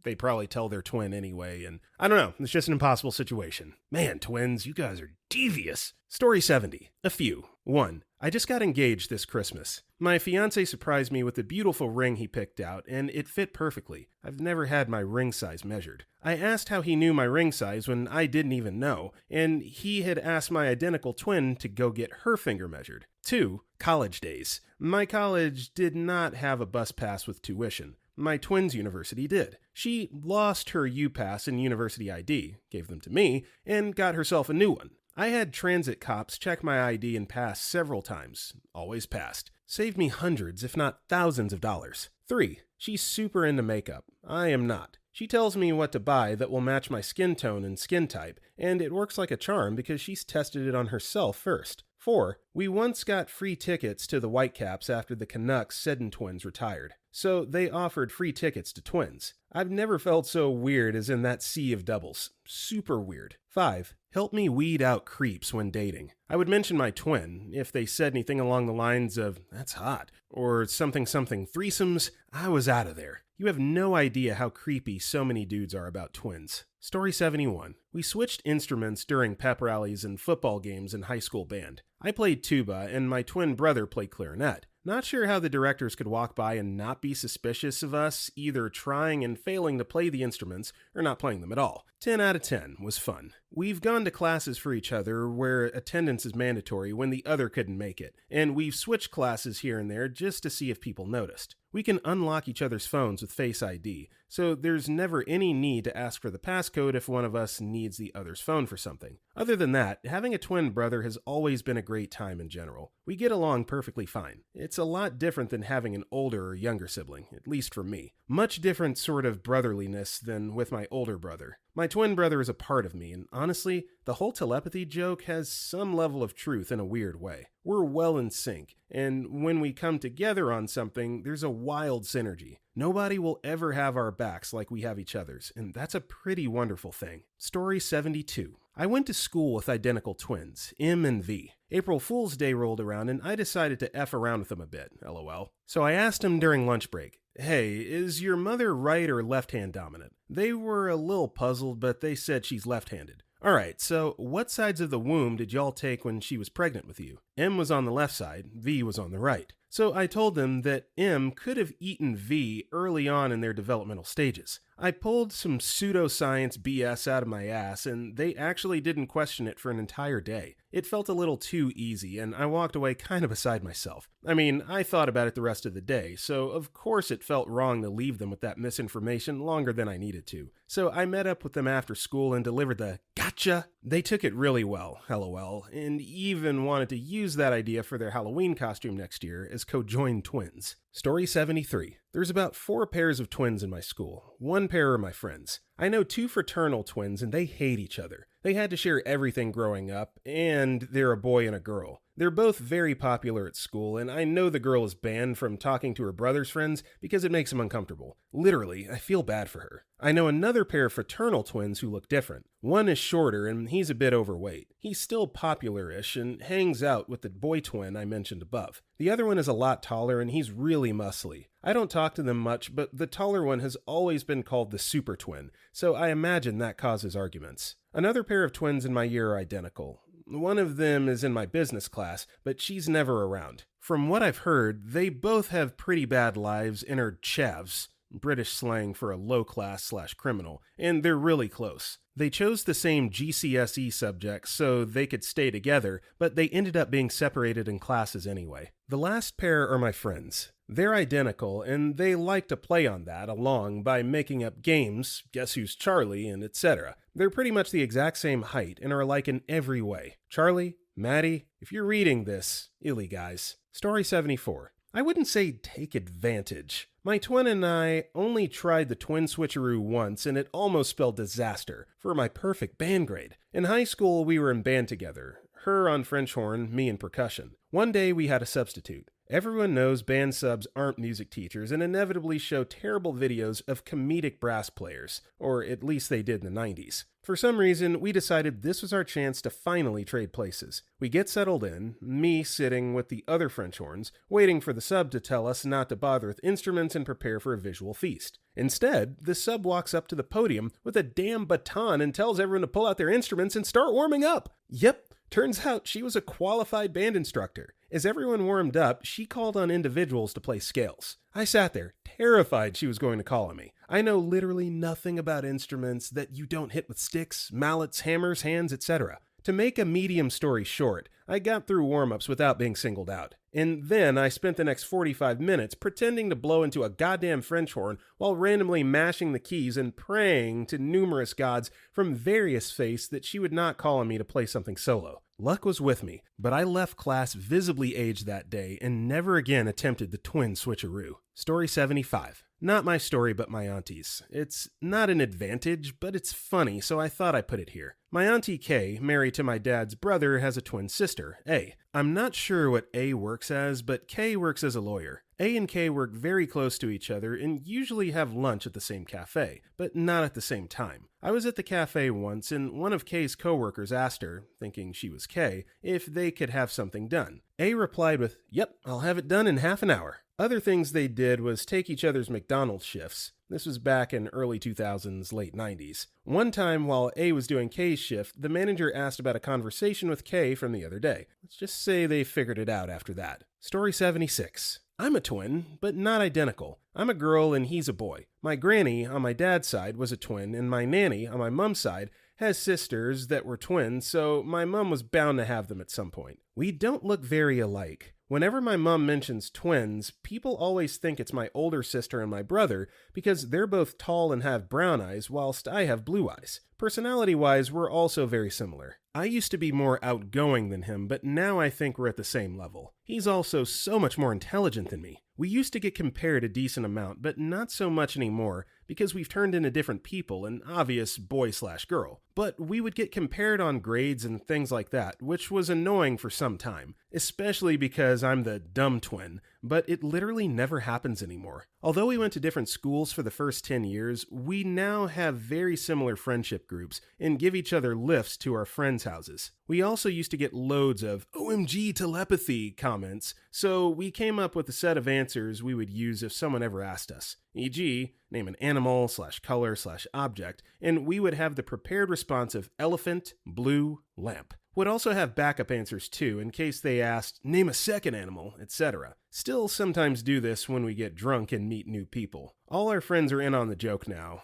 they'd probably tell their twin anyway, and I don't know, it's just an impossible situation. Man, twins, you guys are devious. Story 70. A few. 1. I just got engaged this Christmas. My fiance surprised me with a beautiful ring he picked out, and it fit perfectly. I've never had my ring size measured. I asked how he knew my ring size when I didn't even know, and he had asked my identical twin to go get her finger measured. 2. College days. My college did not have a bus pass with tuition. My twin's university did. She lost her U-Pass and university ID, gave them to me, and got herself a new one. I had transit cops check my ID and pass several times. Always passed. Saved me hundreds, if not thousands of dollars. 3. She's super into makeup. I am not. She tells me what to buy that will match my skin tone and skin type, and it works like a charm because she's tested it on herself first. 4. We once got free tickets to the Whitecaps after the Canucks Seddon twins retired, so they offered free tickets to twins. I've never felt so weird as in that sea of doubles. Super weird. 5. Help me weed out creeps when dating. I would mention my twin. If they said anything along the lines of, "That's hot," or something threesomes, I was out of there. You have no idea how creepy so many dudes are about twins. Story 71. We switched instruments during pep rallies and football games in high school band. I played tuba and my twin brother played clarinet. Not sure how the directors could walk by and not be suspicious of us either trying and failing to play the instruments or not playing them at all. 10 out of 10 was fun. We've gone to classes for each other where attendance is mandatory when the other couldn't make it, and we've switched classes here and there just to see if people noticed. We can unlock each other's phones with Face ID, so there's never any need to ask for the passcode if one of us needs the other's phone for something. Other than that, having a twin brother has always been a great time in general. We get along perfectly fine. It's a lot different than having an older or younger sibling, at least for me. Much different sort of brotherliness than with my older brother. My twin brother is a part of me, and honestly, the whole telepathy joke has some level of truth in a weird way. We're well in sync, and when we come together on something, there's a wild synergy. Nobody will ever have our backs like we have each other's, and that's a pretty wonderful thing. Story 72. I went to school with identical twins, M and V. April Fool's Day rolled around and I decided to F around with them a bit, lol. So I asked them during lunch break, "Hey, is your mother right or left-hand dominant?" They were a little puzzled, but they said she's left-handed. Alright, so what sides of the womb did y'all take when she was pregnant with you? M was on the left side, V was on the right. So I told them that M could have eaten V early on in their developmental stages. I pulled some pseudoscience BS out of my ass, and they actually didn't question it for an entire day. It felt a little too easy, and I walked away kind of beside myself. I mean, I thought about it the rest of the day, so of course it felt wrong to leave them with that misinformation longer than I needed to. So I met up with them after school and delivered the gotcha. They took it really well, lol, and even wanted to use that idea for their Halloween costume next year as co-joined twins. Story 73. There's about 4 pairs of twins in my school. 1 pair are my friends. I know 2 fraternal twins and they hate each other. They had to share everything growing up, and they're a boy and a girl. They're both very popular at school, and I know the girl is banned from talking to her brother's friends because it makes him uncomfortable. Literally, I feel bad for her. I know another pair of fraternal twins who look different. One is shorter and he's a bit overweight. He's still popular-ish and hangs out with the boy twin I mentioned above. The other one is a lot taller and he's really muscly. I don't talk to them much, but the taller one has always been called the super twin, so I imagine that causes arguments. Another pair of twins in my year are identical. One of them is in my business class, but she's never around. From what I've heard, they both have pretty bad lives and are chavs, British slang for a low-class/criminal, and they're really close. They chose the same GCSE subjects so they could stay together, but they ended up being separated in classes anyway. The last pair are my friends. They're identical, and they like to play on that along by making up games, guess who's Charlie, and etc. They're pretty much the exact same height and are alike in every way. Charlie, Maddie, if you're reading this, illy guys. Story 74. I wouldn't say take advantage. My twin and I only tried the twin switcheroo once, and it almost spelled disaster for my perfect band grade. In high school, we were in band together. Her on French horn, me in percussion. One day we had a substitute. Everyone knows band subs aren't music teachers and inevitably show terrible videos of comedic brass players, or at least they did in the 90s. For some reason, we decided this was our chance to finally trade places. We get settled in, me sitting with the other French horns, waiting for the sub to tell us not to bother with instruments and prepare for a visual feast. Instead, the sub walks up to the podium with a damn baton and tells everyone to pull out their instruments and start warming up. Yep. Turns out she was a qualified band instructor. As everyone warmed up, she called on individuals to play scales. I sat there, terrified she was going to call on me. I know literally nothing about instruments that you don't hit with sticks, mallets, hammers, hands, etc. To make a medium story short, I got through warm-ups without being singled out. And then I spent the next 45 minutes pretending to blow into a goddamn French horn while randomly mashing the keys and praying to numerous gods from various faiths that she would not call on me to play something solo. Luck was with me, but I left class visibly aged that day and never again attempted the twin switcheroo. Story 75. Not my story, but my auntie's. It's not an advantage, but it's funny, so I thought I'd put it here. My auntie Kay, married to my dad's brother, has a twin sister, A. I'm not sure what A works as, but Kay works as a lawyer. A and Kay work very close to each other and usually have lunch at the same cafe, but not at the same time. I was at the cafe once and one of Kay's coworkers asked her, thinking she was Kay, if they could have something done. A replied with, "Yep, I'll have it done in half an hour." Other things they did was take each other's McDonald's shifts. This was back in early 2000s, late 90s. One time while A was doing Kay's shift, the manager asked about a conversation with Kay from the other day. Let's just say they figured it out after that. Story 76. I'm a twin, but not identical. I'm a girl and he's a boy. My granny on my dad's side was a twin, and my nanny on my mom's side has sisters that were twins, so my mom was bound to have them at some point. We don't look very alike. Whenever my mom mentions twins, people always think it's my older sister and my brother because they're both tall and have brown eyes whilst I have blue eyes. Personality-wise, we're also very similar. I used to be more outgoing than him, but now I think we're at the same level. He's also so much more intelligent than me. We used to get compared a decent amount, but not so much anymore because we've turned into different people, an obvious boy/girl. But we would get compared on grades and things like that, which was annoying for some time, especially because I'm the dumb twin, but it literally never happens anymore. Although we went to different schools for the first 10 years, we now have very similar friendship groups and give each other lifts to our friends' houses. We also used to get loads of OMG telepathy comments, so we came up with a set of answers we would use if someone ever asked us, e.g., name an animal/color/object, and we would have the prepared response of elephant, blue, lamp. Would also have backup answers too, in case they asked, name a second animal, etc. Still sometimes do this when we get drunk and meet new people. All our friends are in on the joke now,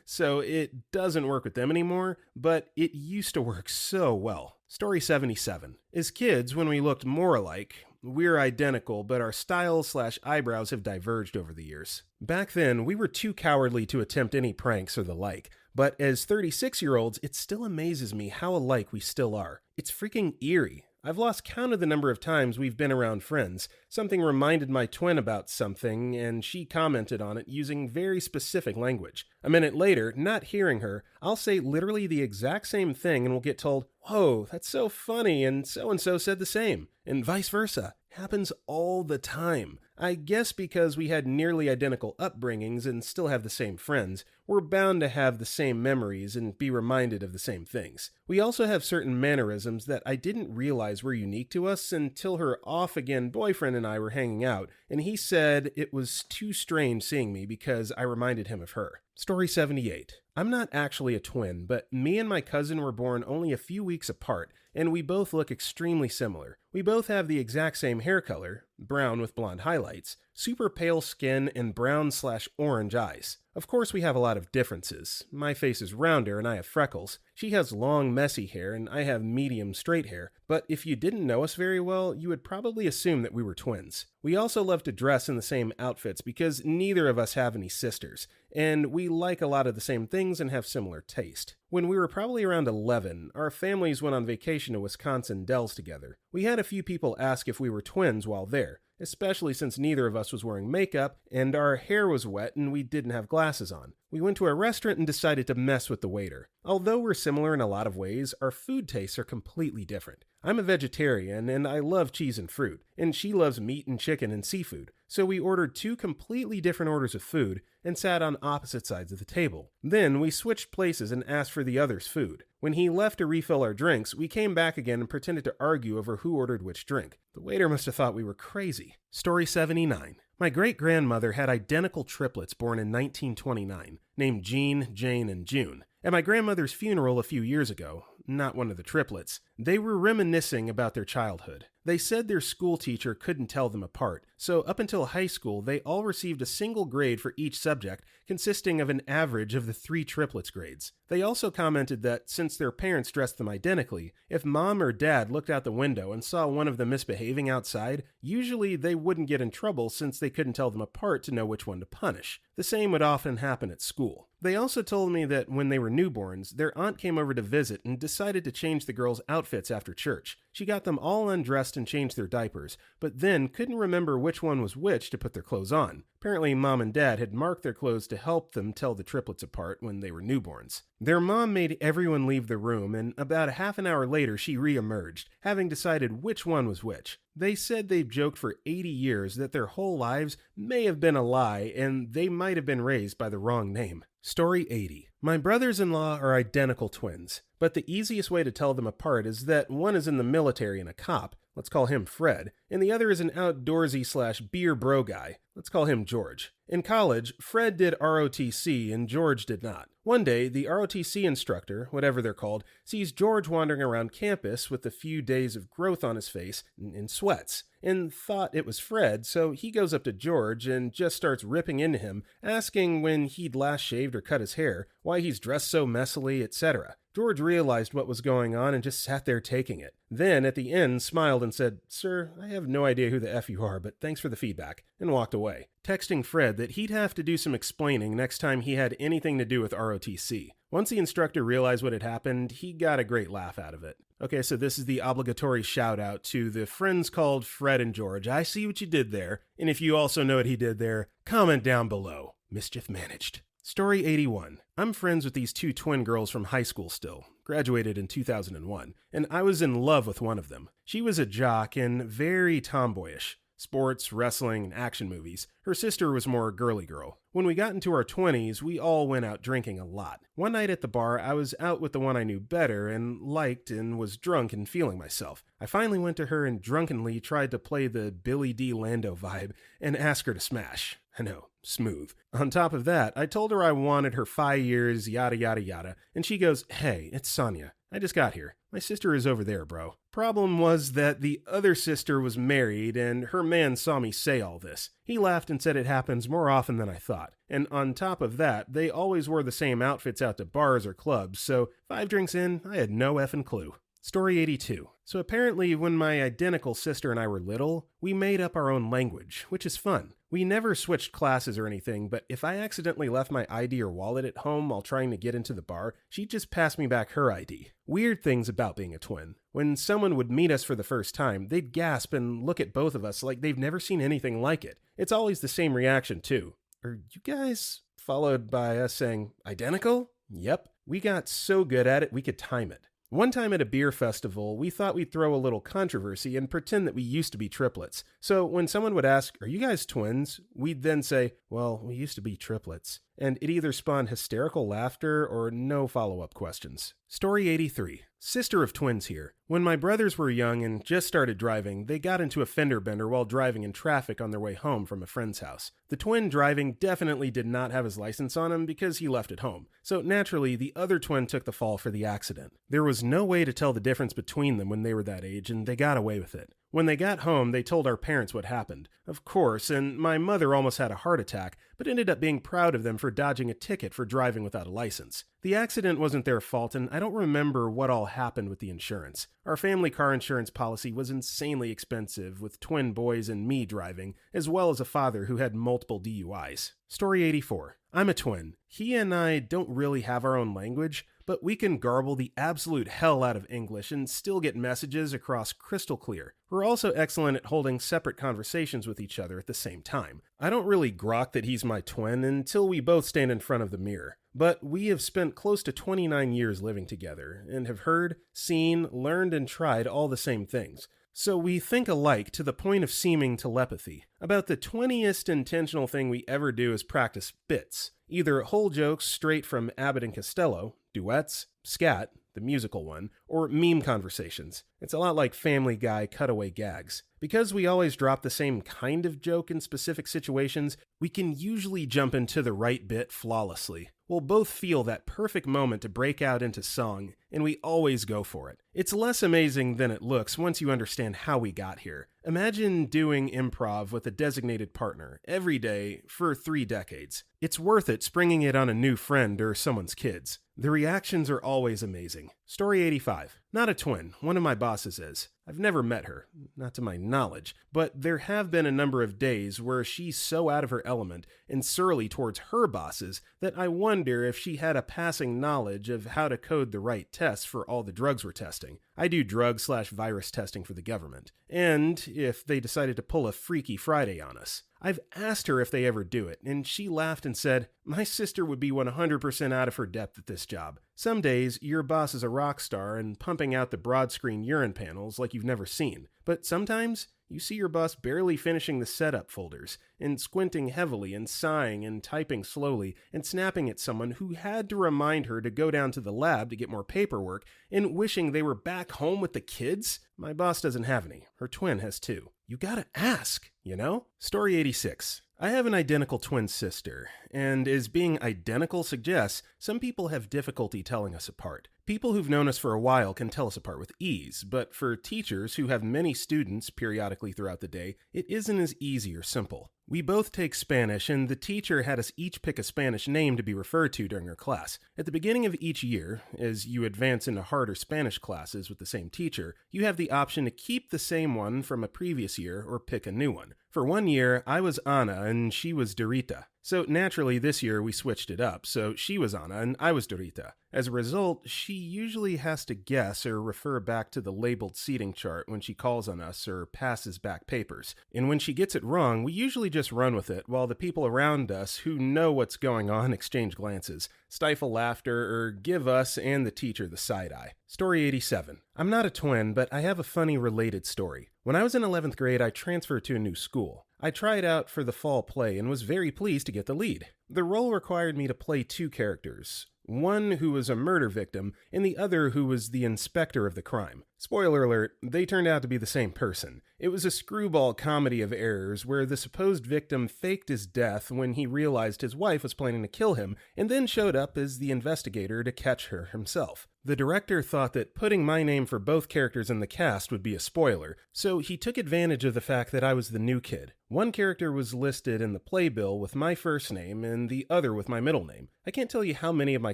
so it doesn't work with them anymore, but it used to work so well. Story 77. As kids, when we looked more alike, we're identical, but our styles/eyebrows have diverged over the years. Back then, we were too cowardly to attempt any pranks or the like, but as 36-year-olds, it still amazes me how alike we still are. It's freaking eerie. I've lost count of the number of times we've been around friends. Something reminded my twin about something, and she commented on it using very specific language. A minute later, not hearing her, I'll say literally the exact same thing and we'll get told, "Whoa, that's so funny, and so said the same," and vice versa. Happens all the time. I guess because we had nearly identical upbringings and still have the same friends, we're bound to have the same memories and be reminded of the same things. We also have certain mannerisms that I didn't realize were unique to us until her off-again boyfriend and I were hanging out, and he said it was too strange seeing me because I reminded him of her. Story 78. I'm not actually a twin, but me and my cousin were born only a few weeks apart, and we both look extremely similar. We both have the exact same hair color, brown with blonde highlights, super pale skin, and brown/orange eyes. Of course, we have a lot of differences. My face is rounder and I have freckles. She has long, messy hair and I have medium, straight hair. But if you didn't know us very well, you would probably assume that we were twins. We also love to dress in the same outfits because neither of us have any sisters, and we like a lot of the same things and have similar taste. When we were probably around 11, our families went on vacation to Wisconsin Dells together. We had a few people ask if we were twins while there. especially since neither of us was wearing makeup and our hair was wet and we didn't have glasses on. We went to a restaurant and decided to mess with the waiter. Although we're similar in a lot of ways, our food tastes are completely different. I'm a vegetarian and I love cheese and fruit, and she loves meat and chicken and seafood. So we ordered two completely different orders of food and sat on opposite sides of the table. Then we switched places and asked for the other's food. When he left to refill our drinks, we came back again and pretended to argue over who ordered which drink. The waiter must have thought we were crazy. Story 79. My great-grandmother had identical triplets born in 1929, named Jean, Jane, and June. At my grandmother's funeral a few years ago, not one of the triplets, they were reminiscing about their childhood. They said their school teacher couldn't tell them apart, so up until high school, they all received a single grade for each subject, consisting of an average of the 3 triplets grades. They also commented that since their parents dressed them identically, if mom or dad looked out the window and saw one of them misbehaving outside, usually they wouldn't get in trouble since they couldn't tell them apart to know which one to punish. The same would often happen at school. They also told me that when they were newborns, their aunt came over to visit and decided to change the girls' outfits after church. She got them all undressed and changed their diapers, but then couldn't remember which one was which to put their clothes on. Apparently, mom and dad had marked their clothes to help them tell the triplets apart when they were newborns. Their mom made everyone leave the room, and about a half an hour later she re-emerged, having decided which one was which. They said they've joked for 80 years that their whole lives may have been a lie and they might have been raised by the wrong name. Story 80. My brothers-in-law are identical twins, but the easiest way to tell them apart is that one is in the military and a cop, let's call him Fred, and the other is an outdoorsy/beer bro guy, let's call him George. In college, Fred did ROTC and George did not. One day, the ROTC instructor, whatever they're called, sees George wandering around campus with a few days of growth on his face in sweats, and thought it was Fred, so he goes up to George and just starts ripping into him, asking when he'd last shaved or cut his hair, why he's dressed so messily, etc. George realized what was going on and just sat there taking it. Then, at the end, smiled and said, "Sir, I have no idea who the F you are, but thanks for the feedback," and walked away, texting Fred that he'd have to do some explaining next time he had anything to do with ROTC. Once the instructor realized what had happened, he got a great laugh out of it. Okay, so this is the obligatory shout out to the friends called Fred and George. I see what you did there, and if you also know what he did there, comment down below. Mischief managed. Story 81. I'm friends with these 2 twin girls from high school still, graduated in 2001, and I was in love with one of them. She was a jock and very tomboyish. Sports, wrestling, and action movies. Her sister was more girly girl. When we got into our 20s, we all went out drinking a lot. One night at the bar, I was out with the one I knew better and liked and was drunk and feeling myself. I finally went to her and drunkenly tried to play the Billy D. Lando vibe and ask her to smash. I know, smooth. On top of that, I told her I wanted her 5 years, yada yada yada, and she goes, "Hey, it's Sonia. I just got here. My sister is over there, bro." Problem was that the other sister was married and her man saw me say all this. He laughed and said it happens more often than I thought. And on top of that, they always wore the same outfits out to bars or clubs, so 5 drinks in, I had no effing clue. Story 82. So apparently when my identical sister and I were little, we made up our own language, which is fun. We never switched classes or anything, but if I accidentally left my ID or wallet at home while trying to get into the bar, she'd just pass me back her ID. Weird things about being a twin. When someone would meet us for the first time, they'd gasp and look at both of us like they've never seen anything like it. It's always the same reaction too. "Are you guys?" Followed by us saying, "Identical?" Yep. We got so good at it, we could time it. One time at a beer festival, we thought we'd throw a little controversy and pretend that we used to be triplets. So when someone would ask, "Are you guys twins?" we'd then say, "Well, we used to be triplets." And it either spawned hysterical laughter or no follow-up questions. Story 83. Sister of twins here. When my brothers were young and just started driving, they got into a fender bender while driving in traffic on their way home from a friend's house. The twin driving definitely did not have his license on him because he left it home. So naturally, the other twin took the fall for the accident. There was no way to tell the difference between them when they were that age, and they got away with it. When they got home, they told our parents what happened. Of course, and my mother almost had a heart attack, but ended up being proud of them for dodging a ticket for driving without a license. The accident wasn't their fault, and I don't remember what all happened with the insurance. Our family car insurance policy was insanely expensive, with twin boys and me driving, as well as a father who had multiple DUIs. Story 84. I'm a twin. He and I don't really have our own language, but we can garble the absolute hell out of English and still get messages across crystal clear. We're also excellent at holding separate conversations with each other at the same time. I don't really grok that he's my twin until we both stand in front of the mirror. But we have spent close to 29 years living together and have heard, seen, learned, and tried all the same things. So we think alike to the point of seeming telepathy. About the 20th intentional thing we ever do is practice bits. Either whole jokes straight from Abbott and Costello, duets, scat, the musical one, or meme conversations. It's a lot like Family Guy cutaway gags. Because we always drop the same kind of joke in specific situations, we can usually jump into the right bit flawlessly. We'll both feel that perfect moment to break out into song, and we always go for it. It's less amazing than it looks once you understand how we got here. Imagine doing improv with a designated partner every day for 3 decades. It's worth it springing it on a new friend or someone's kids. The reactions are always amazing. Story 85. Not a twin, one of my bosses is. I've never met her, not to my knowledge, but there have been a number of days where she's so out of her element and surly towards her bosses that I wonder if she had a passing knowledge of how to code the right tests for all the drugs we're testing. I do drug/virus testing for the government. And if they decided to pull a Freaky Friday on us. I've asked her if they ever do it, and she laughed and said, "My sister would be 100% out of her depth at this job. Some days, your boss is a rock star and pumping out the broad screen urine panels like you've never seen. But sometimes, you see your boss barely finishing the setup folders, and squinting heavily and sighing and typing slowly and snapping at someone who had to remind her to go down to the lab to get more paperwork and wishing they were back home with the kids. My boss doesn't have any. Her twin has 2. You gotta ask, you know? Story 86. I have an identical twin sister, and as being identical suggests, some people have difficulty telling us apart. People who've known us for a while can tell us apart with ease, but for teachers who have many students periodically throughout the day, it isn't as easy or simple. We both take Spanish, and the teacher had us each pick a Spanish name to be referred to during our class. At the beginning of each year, as you advance into harder Spanish classes with the same teacher, you have the option to keep the same one from a previous year or pick a new one. For 1 year, I was Ana and she was Dorita. So naturally this year we switched it up, so she was Ana and I was Dorita. As a result, she usually has to guess or refer back to the labeled seating chart when she calls on us or passes back papers. And when she gets it wrong, we usually just run with it while the people around us who know what's going on exchange glances, stifle laughter, or give us and the teacher the side eye. Story 87. I'm not a twin, but I have a funny related story. When I was in 11th grade, I transferred to a new school. I tried out for the fall play and was very pleased to get the lead. The role required me to play 2 characters. One who was a murder victim, and the other who was the inspector of the crime. Spoiler alert, they turned out to be the same person. It was a screwball comedy of errors where the supposed victim faked his death when he realized his wife was planning to kill him, and then showed up as the investigator to catch her himself. The director thought that putting my name for both characters in the cast would be a spoiler, so he took advantage of the fact that I was the new kid. One character was listed in the playbill with my first name and the other with my middle name. I can't tell you how many of my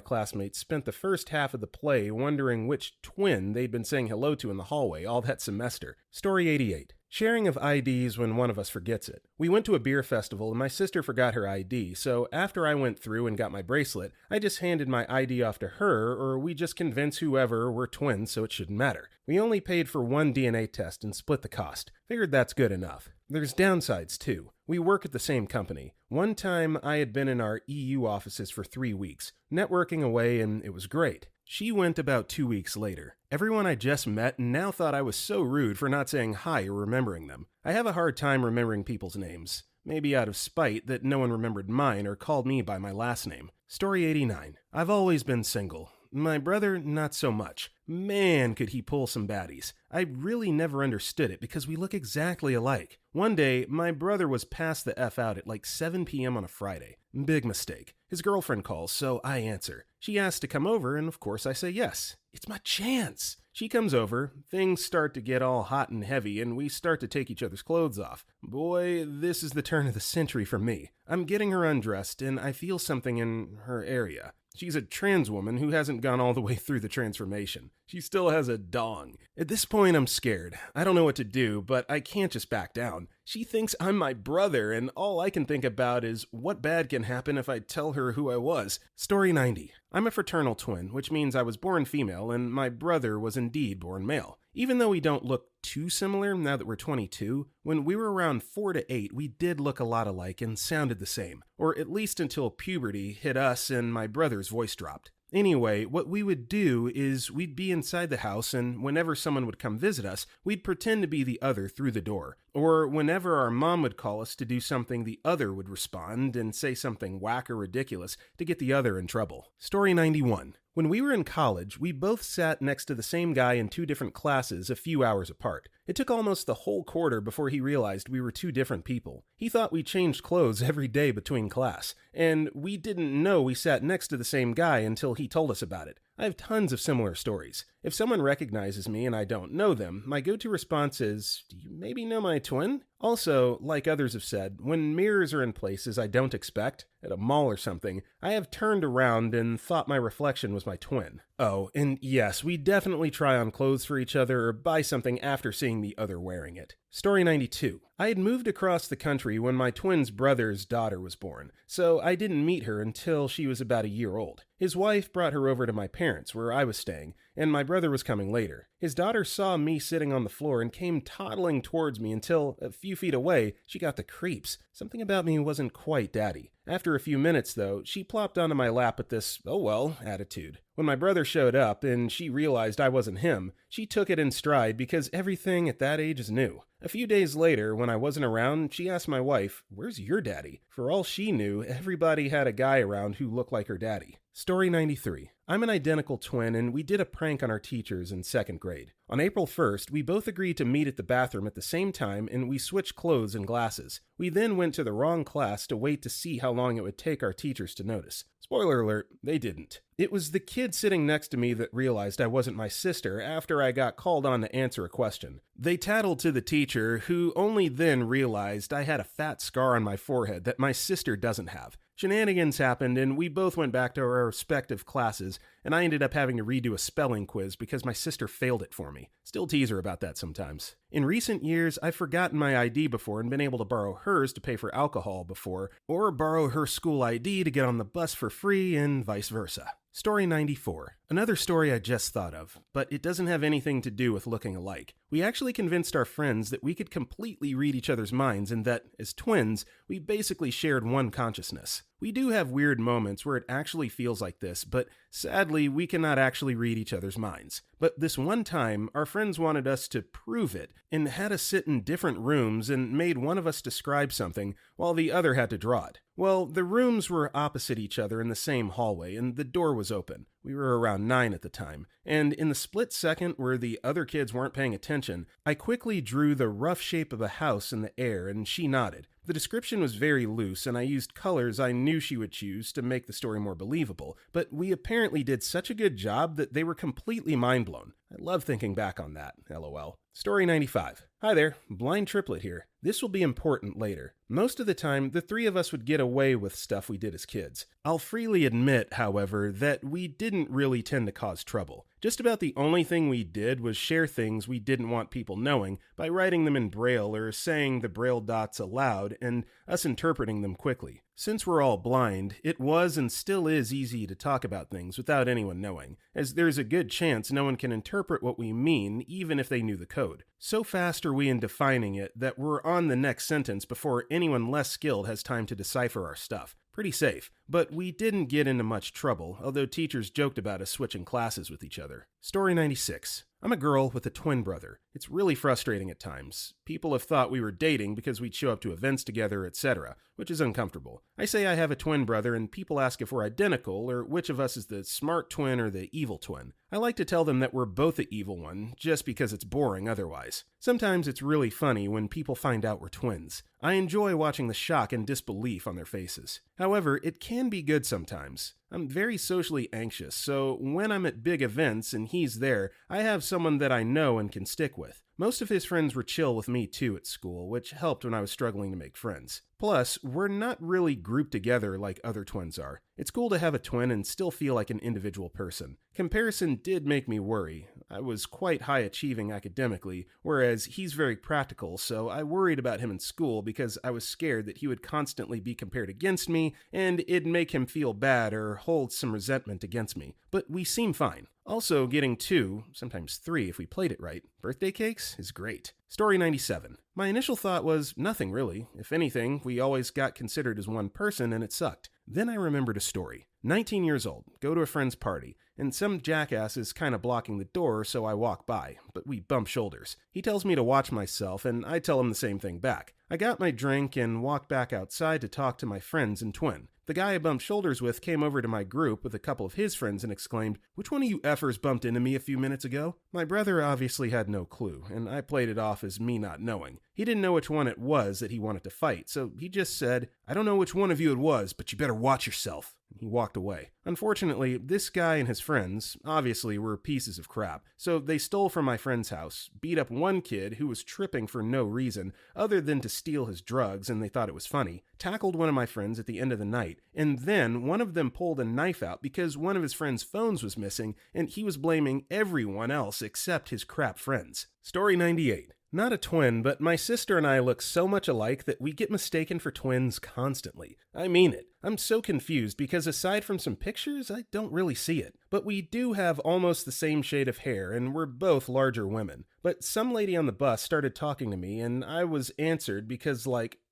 classmates spent the first half of the play wondering which twin they'd been saying hello to in the hallway all that semester. Story 88. Sharing of IDs when one of us forgets it. We went to a beer festival and my sister forgot her ID, so after I went through and got my bracelet, I just handed my ID off to her, or we just convinced whoever we're twins so it shouldn't matter. We only paid for 1 DNA test and split the cost. Figured that's good enough. There's downsides too. We work at the same company. One time I had been in our EU offices for 3 weeks, networking away, and it was great. She went about 2 weeks later. Everyone I just met now thought I was so rude for not saying hi or remembering them. I have a hard time remembering people's names. Maybe out of spite that no one remembered mine or called me by my last name. Story 89. I've always been single. My brother, not so much. Man, could he pull some baddies. I really never understood it because we look exactly alike. One day, my brother was passed the F out at like 7 p.m. on a Friday. Big mistake. His girlfriend calls, so I answer. She asks to come over, and of course I say yes. It's my chance. She comes over, things start to get all hot and heavy, and we start to take each other's clothes off. Boy, this is the turn of the century for me. I'm getting her undressed, and I feel something in her area. She's a trans woman who hasn't gone all the way through the transformation. She still has a dong. At this point, I'm scared. I don't know what to do, but I can't just back down. She thinks I'm my brother, and all I can think about is what bad can happen if I tell her who I was. Story 90. I'm a fraternal twin, which means I was born female, and my brother was indeed born male. Even though we don't look too similar now that we're 22, when we were around 4 to 8, we did look a lot alike and sounded the same, or at least until puberty hit us and my brother's voice dropped. Anyway, what we would do is we'd be inside the house, and whenever someone would come visit us, we'd pretend to be the other through the door. Or whenever our mom would call us to do something, the other would respond and say something whack or ridiculous to get the other in trouble. Story 91. When we were in college, we both sat next to the same guy in 2 different classes a few hours apart. It took almost the whole quarter before he realized we were 2 different people. He thought we changed clothes every day between class, and we didn't know we sat next to the same guy until he told us about it. I have tons of similar stories. If someone recognizes me and I don't know them, my go-to response is, "Do you maybe know my twin?" Also, like others have said, when mirrors are in places I don't expect, at a mall or something, I have turned around and thought my reflection was my twin. Oh, and yes, we definitely try on clothes for each other or buy something after seeing the other wearing it. Story 92. I had moved across the country when my twin's brother's daughter was born, so I didn't meet her until she was about a year old. His wife brought her over to my parents, where I was staying, and my brother was coming later. His daughter saw me sitting on the floor and came toddling towards me until, a few feet away, she got the creeps. Something about me wasn't quite daddy. After a few minutes, though, she plopped onto my lap with this, oh well, attitude. When my brother showed up and she realized I wasn't him, she took it in stride because everything at that age is new. A few days later, when I wasn't around, she asked my wife, "Where's your daddy?" For all she knew, everybody had a guy around who looked like her daddy. Story 93. I'm an identical twin, and we did a prank on our teachers in 2nd grade. On April 1st, we both agreed to meet at the bathroom at the same time, and we switched clothes and glasses. We then went to the wrong class to wait to see how long it would take our teachers to notice. Spoiler alert, they didn't. It was the kid sitting next to me that realized I wasn't my sister after I got called on to answer a question. They tattled to the teacher, who only then realized I had a fat scar on my forehead that my sister doesn't have. Shenanigans happened, and we both went back to our respective classes, and I ended up having to redo a spelling quiz because my sister failed it for me. Still tease her about that sometimes. In recent years, I've forgotten my ID before and been able to borrow hers to pay for alcohol before, or borrow her school ID to get on the bus for free, and vice versa. Story 94. Another story I just thought of, but it doesn't have anything to do with looking alike. We actually convinced our friends that we could completely read each other's minds and that, as twins, we basically shared one consciousness. We do have weird moments where it actually feels like this, but sadly, we cannot actually read each other's minds. But this one time, our friends wanted us to prove it and had us sit in different rooms and made one of us describe something while the other had to draw it. Well, the rooms were opposite each other in the same hallway, and the door was open. We were around 9 at the time, and in the split second where the other kids weren't paying attention, I quickly drew the rough shape of a house in the air, and she nodded. The description was very loose, and I used colors I knew she would choose to make the story more believable, but we apparently did such a good job that they were completely mind-blown. I love thinking back on that, lol. Story 95. Hi there, blind triplet here. This will be important later. Most of the time, the 3 of us would get away with stuff we did as kids. I'll freely admit, however, that we didn't really tend to cause trouble. Just about the only thing we did was share things we didn't want people knowing by writing them in Braille or saying the Braille dots aloud and us interpreting them quickly. Since we're all blind, it was and still is easy to talk about things without anyone knowing, as there's a good chance no one can interpret what we mean even if they knew the code. So fast are we in defining it that we're on the next sentence before anyone less skilled has time to decipher our stuff. Pretty safe, but we didn't get into much trouble, although teachers joked about us switching classes with each other. Story 96. I'm a girl with a twin brother. It's really frustrating at times. People have thought we were dating because we'd show up to events together, etc., which is uncomfortable. I say I have a twin brother and people ask if we're identical or which of us is the smart twin or the evil twin. I like to tell them that we're both the evil one, just because it's boring otherwise. Sometimes it's really funny when people find out we're twins. I enjoy watching the shock and disbelief on their faces. However, it can be good sometimes. I'm very socially anxious, so when I'm at big events and he's there, I have someone that I know and can stick with. Most of his friends were chill with me too at school, which helped when I was struggling to make friends. Plus, we're not really grouped together like other twins are. It's cool to have a twin and still feel like an individual person. Comparison did make me worry. I was quite high achieving academically, whereas he's very practical, so I worried about him in school because I was scared that he would constantly be compared against me and it'd make him feel bad or hold some resentment against me. But we seem fine. Also, getting 2, sometimes 3 if we played it right, birthday cakes is great. Story 97. My initial thought was nothing really. If anything, we always got considered as one person and it sucked. Then I remembered a story. 19 years old, go to a friend's party, and some jackass is kind of blocking the door, so I walk by, but we bump shoulders. He tells me to watch myself, and I tell him the same thing back. I got my drink and walked back outside to talk to my friends and twin. The guy I bumped shoulders with came over to my group with a couple of his friends and exclaimed, "Which one of you effers bumped into me a few minutes ago?" My brother obviously had no clue, and I played it off as me not knowing. He didn't know which one it was that he wanted to fight, so he just said, "I don't know which one of you it was, but you better watch yourself." He walked away. Unfortunately, this guy and his friends obviously were pieces of crap, so they stole from my friend's house, beat up one kid who was tripping for no reason other than to steal his drugs and they thought it was funny, tackled one of my friends at the end of the night, and then one of them pulled a knife out because one of his friend's phones was missing and he was blaming everyone else except his crap friends. Story 98. Not a twin, but my sister and I look so much alike that we get mistaken for twins constantly. I mean it. I'm so confused because aside from some pictures, I don't really see it. But we do have almost the same shade of hair, and we're both larger women. But some lady on the bus started talking to me, and I was answered because,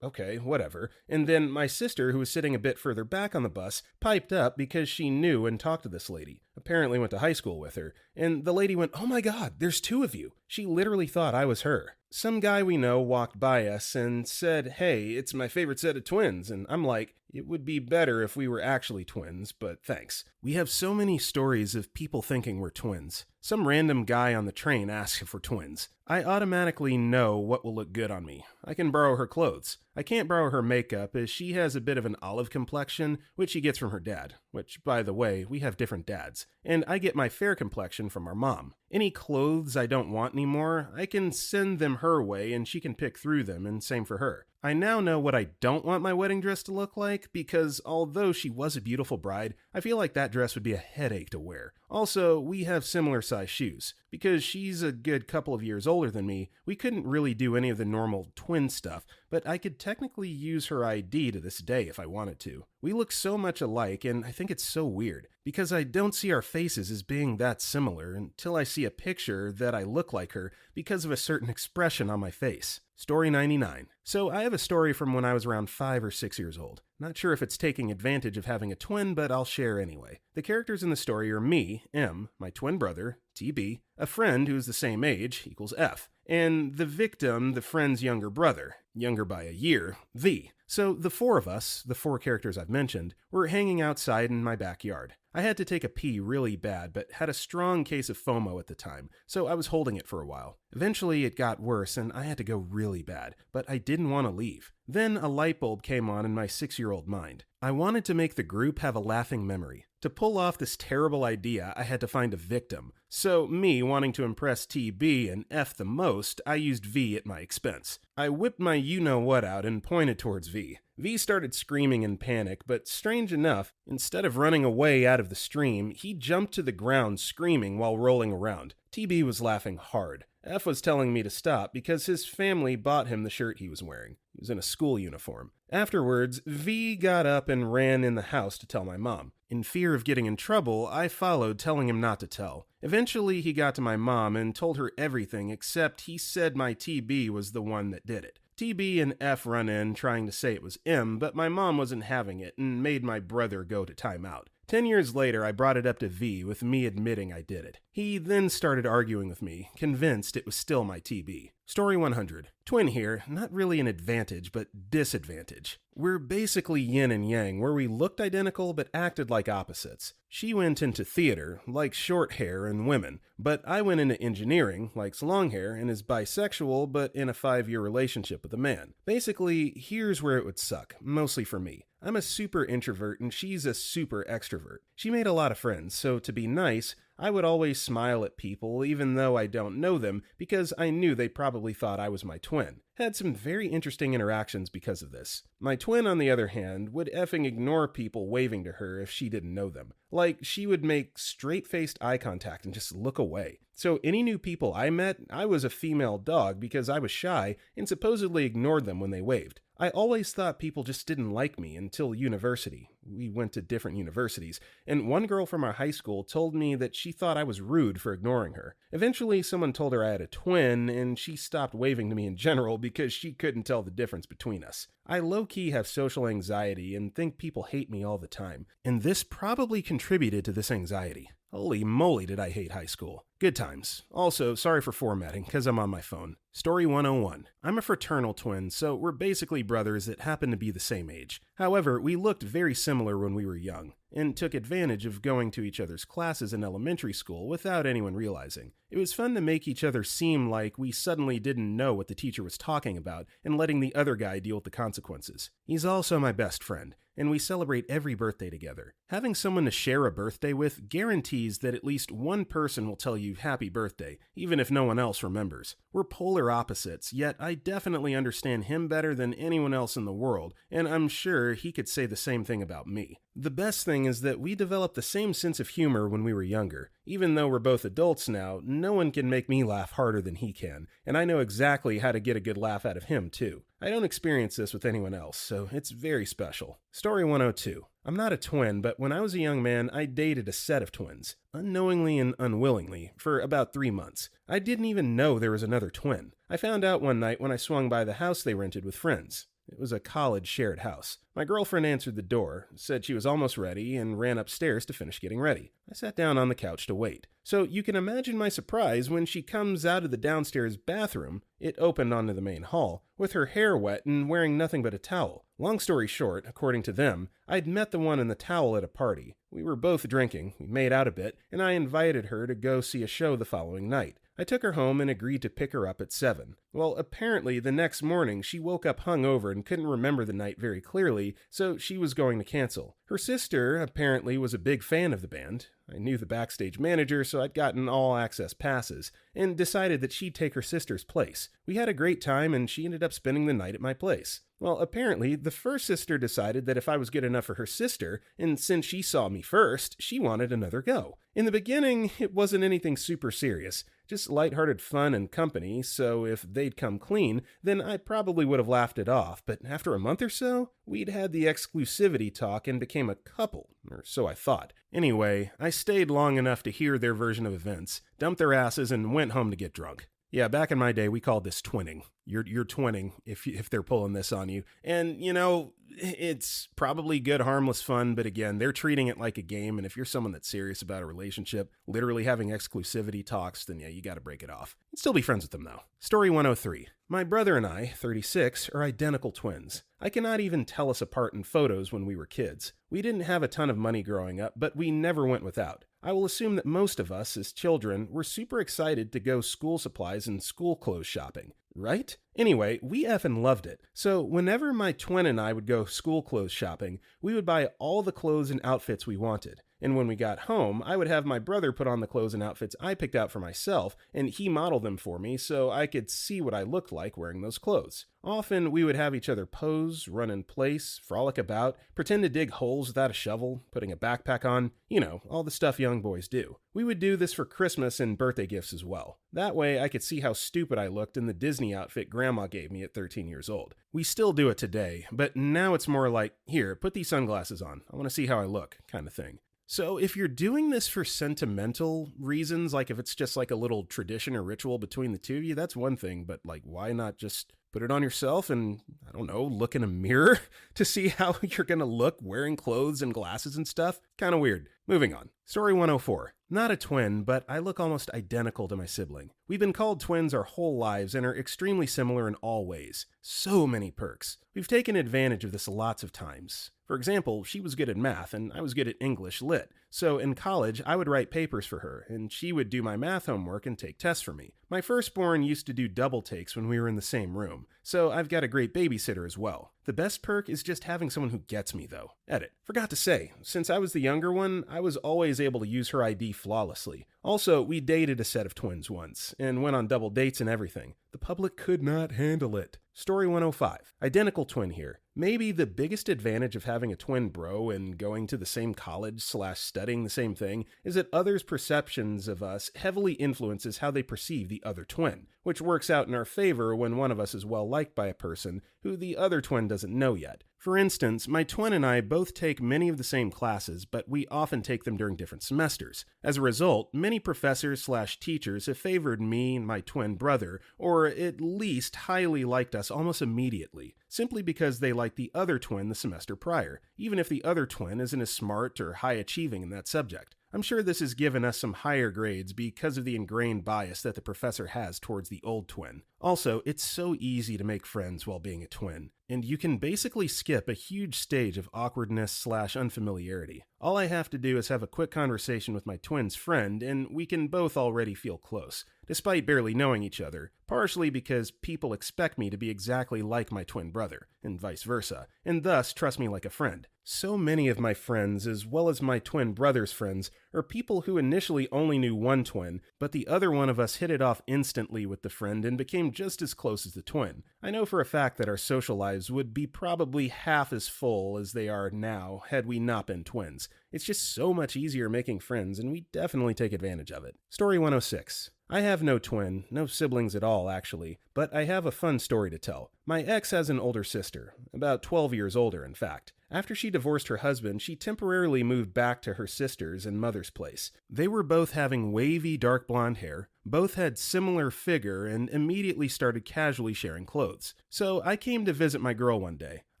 okay, whatever. And then my sister, who was sitting a bit further back on the bus, piped up because she knew and talked to this lady. Apparently went to high school with her. And the lady went, "Oh my God, there's 2 of you." She literally thought I was her. Some guy we know walked by us and said, "Hey, it's my favorite set of twins." And I'm like, it would be better if we were actually twins, but thanks. We have so many stories of people thinking we're twins. Some random guy on the train asks if we're twins. I automatically know what will look good on me. I can borrow her clothes. I can't borrow her makeup as she has a bit of an olive complexion, which she gets from her dad. Which, by the way, we have different dads. And I get my fair complexion from our mom. Any clothes I don't want anymore, I can send them her way and she can pick through them, and same for her. I now know what I don't want my wedding dress to look like because although she was a beautiful bride, I feel like that dress would be a headache to wear. Also, we have similar size shoes. Because she's a good couple of years older than me, we couldn't really do any of the normal twin stuff, but I could technically use her ID to this day if I wanted to. We look so much alike, and I think it's so weird, because I don't see our faces as being that similar until I see a picture that I look like her because of a certain expression on my face. Story 99. So I have a story from when I was around 5 or 6 years old. Not sure if it's taking advantage of having a twin, but I'll share anyway. The characters in the story are me, M, my twin brother, TB, a friend who's the same age, equals F, and the victim, the friend's younger brother, younger by a year, V. So the 4 of us, the 4 characters I've mentioned, were hanging outside in my backyard. I had to take a pee really bad, but had a strong case of FOMO at the time, so I was holding it for a while. Eventually it got worse and I had to go really bad, but I didn't want to leave. Then a light bulb came on in my 6-year-old mind. I wanted to make the group have a laughing memory. To pull off this terrible idea, I had to find a victim. So me wanting to impress TB and F the most, I used V at my expense. I whipped my you-know-what out and pointed towards V. V started screaming in panic, but strange enough, instead of running away out of the stream, he jumped to the ground screaming while rolling around. TB was laughing hard. F was telling me to stop because his family bought him the shirt he was wearing. He was in a school uniform. Afterwards, V got up and ran in the house to tell my mom. In fear of getting in trouble, I followed, telling him not to tell. Eventually, he got to my mom and told her everything except he said my TB was the one that did it. TB and F run in trying to say it was M, but my mom wasn't having it and made my brother go to timeout. 10 years later, I brought it up to V with me admitting I did it. He then started arguing with me, convinced it was still my TB. Story 100. Twin here, not really an advantage, but disadvantage. We're basically yin and yang, where we looked identical but acted like opposites. She went into theater, likes short hair and women, but I went into engineering, likes long hair, and is bisexual but in a 5-year relationship with a man. Basically, here's where it would suck, mostly for me. I'm a super introvert and she's a super extrovert. She made a lot of friends, so to be nice, I would always smile at people even though I don't know them because I knew they probably thought I was my twin. Had some very interesting interactions because of this. My twin, on the other hand, would effing ignore people waving to her if she didn't know them. Like, she would make straight-faced eye contact and just look away. So any new people I met, I was a female dog because I was shy and supposedly ignored them when they waved. I always thought people just didn't like me until university. We went to different universities, and one girl from our high school told me that she thought I was rude for ignoring her. Eventually, someone told her I had a twin, and she stopped waving to me in general because she couldn't tell the difference between us. I low-key have social anxiety and think people hate me all the time, and this probably contributed to this anxiety. Holy moly, did I hate high school. Good times. Also, sorry for formatting, because I'm on my phone. Story 101. I'm a fraternal twin, so we're basically brothers that happen to be the same age. However, we looked very similar when we were young, and took advantage of going to each other's classes in elementary school without anyone realizing. It was fun to make each other seem like we suddenly didn't know what the teacher was talking about, and letting the other guy deal with the consequences. He's also my best friend, and we celebrate every birthday together. Having someone to share a birthday with guarantees that at least one person will tell you happy birthday, even if no one else remembers. We're polar opposites, yet I definitely understand him better than anyone else in the world, and I'm sure he could say the same thing about me. The best thing is that we developed the same sense of humor when we were younger. Even though we're both adults now, no one can make me laugh harder than he can, and I know exactly how to get a good laugh out of him too. I don't experience this with anyone else, so it's very special. Story 102. I'm not a twin, but when I was a young man, I dated a set of twins, unknowingly and unwillingly, for about 3 months. I didn't even know there was another twin. I found out one night when I swung by the house they rented with friends. It was a college shared house. My girlfriend answered the door, said she was almost ready, and ran upstairs to finish getting ready. I sat down on the couch to wait. So you can imagine my surprise when she comes out of the downstairs bathroom, it opened onto the main hall, with her hair wet and wearing nothing but a towel. Long story short, according to them, I'd met the one in the towel at a party. We were both drinking, we made out a bit, and I invited her to go see a show the following night. I took her home and agreed to pick her up at 7. Well, apparently the next morning she woke up hungover and couldn't remember the night very clearly, so she was going to cancel. Her sister apparently was a big fan of the band. I knew the backstage manager, so I'd gotten all access passes, and decided that she'd take her sister's place. We had a great time, and she ended up spending the night at my place. Well, apparently, the first sister decided that if I was good enough for her sister, and since she saw me first, she wanted another go. In the beginning, it wasn't anything super serious, just lighthearted fun and company, so if they'd come clean, then I probably would have laughed it off, but after a month or so, we'd had the exclusivity talk and became a couple, or so I thought. Anyway, I stayed long enough to hear their version of events, dumped their asses, and went home to get drunk. Yeah, back in my day, we called this twinning. You're twinning if they're pulling this on you. And, you know, it's probably good, harmless fun, but again, they're treating it like a game, and if you're someone that's serious about a relationship, literally having exclusivity talks, then yeah, you gotta break it off. You'd still be friends with them, though. Story 103. My brother and I, 36, are identical twins. I cannot even tell us apart in photos when we were kids. We didn't have a ton of money growing up, but we never went without. I will assume that most of us, as children, were super excited to go school supplies and school clothes shopping. Right? Anyway, we effing loved it. So whenever my twin and I would go school clothes shopping, we would buy all the clothes and outfits we wanted. And when we got home, I would have my brother put on the clothes and outfits I picked out for myself, and he modeled them for me so I could see what I looked like wearing those clothes. Often, we would have each other pose, run in place, frolic about, pretend to dig holes without a shovel, putting a backpack on, you know, all the stuff young boys do. We would do this for Christmas and birthday gifts as well. That way, I could see how stupid I looked in the Disney outfit Grandma gave me at 13 years old. We still do it today, but now it's more like, here, put these sunglasses on, I want to see how I look, kind of thing. So if you're doing this for sentimental reasons, like if it's just like a little tradition or ritual between the two of you, that's one thing, but like why not just put it on yourself and, I don't know, look in a mirror to see how you're gonna look wearing clothes and glasses and stuff? Kind of weird. Moving on. Story 104. Not a twin, but I look almost identical to my sibling. We've been called twins our whole lives and are extremely similar in all ways. So many perks. We've taken advantage of this lots of times. For example, she was good at math and I was good at English Lit. So in college, I would write papers for her and she would do my math homework and take tests for me. My firstborn used to do double takes when we were in the same room. home, so I've got a great babysitter as well. The best perk is just having someone who gets me, though. Edit. Forgot to say, since I was the younger one, I was always able to use her ID flawlessly. Also, we dated a set of twins once, and went on double dates and everything. The public could not handle it. Story 105. Identical twin here. Maybe the biggest advantage of having a twin bro and going to the same college/studying the same thing is that others' perceptions of us heavily influences how they perceive the other twin, which works out in our favor when one of us is well liked by a person who the other twin doesn't know yet. For instance, my twin and I both take many of the same classes, but we often take them during different semesters. As a result, many professors/teachers have favored me and my twin brother, or at least highly liked us almost immediately, simply because they liked the other twin the semester prior, even if the other twin isn't as smart or high achieving in that subject. I'm sure this has given us some higher grades because of the ingrained bias that the professor has towards the old twin. Also, it's so easy to make friends while being a twin, and you can basically skip a huge stage of awkwardness/unfamiliarity. All I have to do is have a quick conversation with my twin's friend, and we can both already feel close, despite barely knowing each other, partially because people expect me to be exactly like my twin brother, and vice versa, and thus trust me like a friend. So many of my friends, as well as my twin brother's friends, are people who initially only knew one twin, but the other one of us hit it off instantly with the friend and became just as close as the twin. I know for a fact that our social lives would be probably half as full as they are now had we not been twins. It's just so much easier making friends, and we definitely take advantage of it. Story 106. I have no twin, no siblings at all actually, but I have a fun story to tell. My ex has an older sister, about 12 years older in fact. After she divorced her husband, she temporarily moved back to her sister's and mother's place. They were both having wavy dark blonde hair, both had similar figure, and immediately started casually sharing clothes. So I came to visit my girl one day.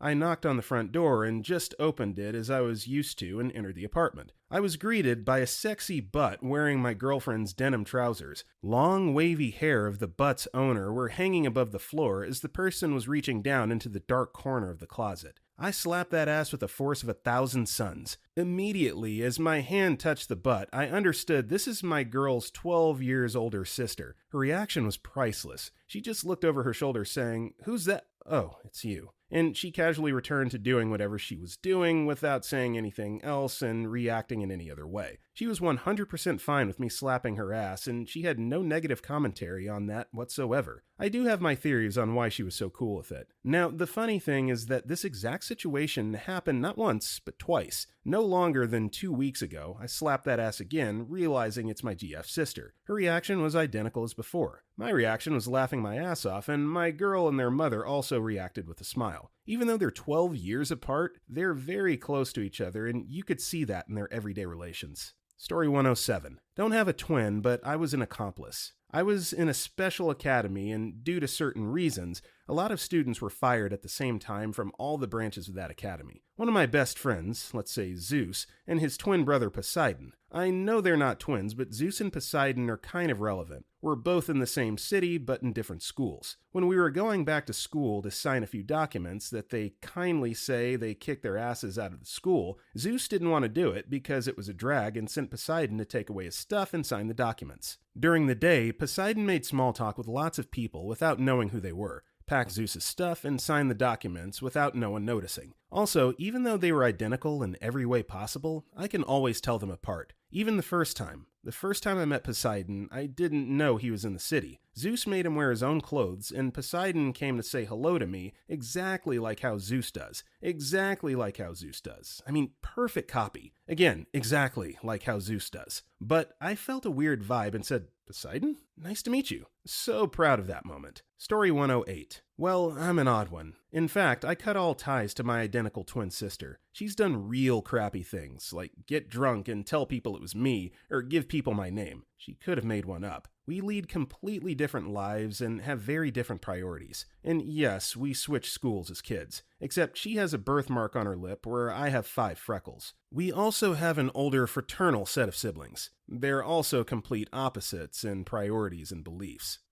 I knocked on the front door and just opened it as I was used to and entered the apartment. I was greeted by a sexy butt wearing my girlfriend's denim trousers. Long wavy hair of the butt's owner were hanging above the floor as the person was reaching down into the dark corner of the closet. I slapped that ass with the force of 1,000 suns. Immediately, as my hand touched the butt, I understood this is my girl's 12 years older sister. Her reaction was priceless. She just looked over her shoulder saying, "Who's that? Oh, it's you." And she casually returned to doing whatever she was doing without saying anything else and reacting in any other way. She was 100% fine with me slapping her ass, and she had no negative commentary on that whatsoever. I do have my theories on why she was so cool with it. Now, the funny thing is that this exact situation happened not once, but twice. No longer than 2 weeks ago, I slapped that ass again, realizing it's my GF sister. Her reaction was identical as before. My reaction was laughing my ass off, and my girl and their mother also reacted with a smile. Even though they're 12 years apart, they're very close to each other, and you could see that in their everyday relations. Story 107. Don't have a twin, but I was an accomplice. I was in a special academy, and due to certain reasons, a lot of students were fired at the same time from all the branches of that academy. One of my best friends, let's say Zeus, and his twin brother Poseidon. I know they're not twins, but Zeus and Poseidon are kind of relevant. We're both in the same city, but in different schools. When we were going back to school to sign a few documents that they kindly say they kicked their asses out of the school, Zeus didn't want to do it because it was a drag and sent Poseidon to take away his stuff and sign the documents. During the day, Poseidon made small talk with lots of people without knowing who they were, packed Zeus's stuff, and signed the documents without no one noticing. Also, even though they were identical in every way possible, I can always tell them apart. Even the first time. The first time I met Poseidon, I didn't know he was in the city. Zeus made him wear his own clothes, and Poseidon came to say hello to me exactly like how Zeus does. Exactly like how Zeus does. I mean, perfect copy. Again, exactly like how Zeus does. But I felt a weird vibe and said, "Poseidon? Nice to meet you." So proud of that moment. Story 108. Well, I'm an odd one. In fact, I cut all ties to my identical twin sister. She's done real crappy things, like get drunk and tell people it was me, or give people my name. She could have made one up. We lead completely different lives and have very different priorities. And yes, we switched schools as kids, except she has a birthmark on her lip where I have 5 freckles. We also have an older fraternal set of siblings. They're also complete opposites in priorities and beliefs.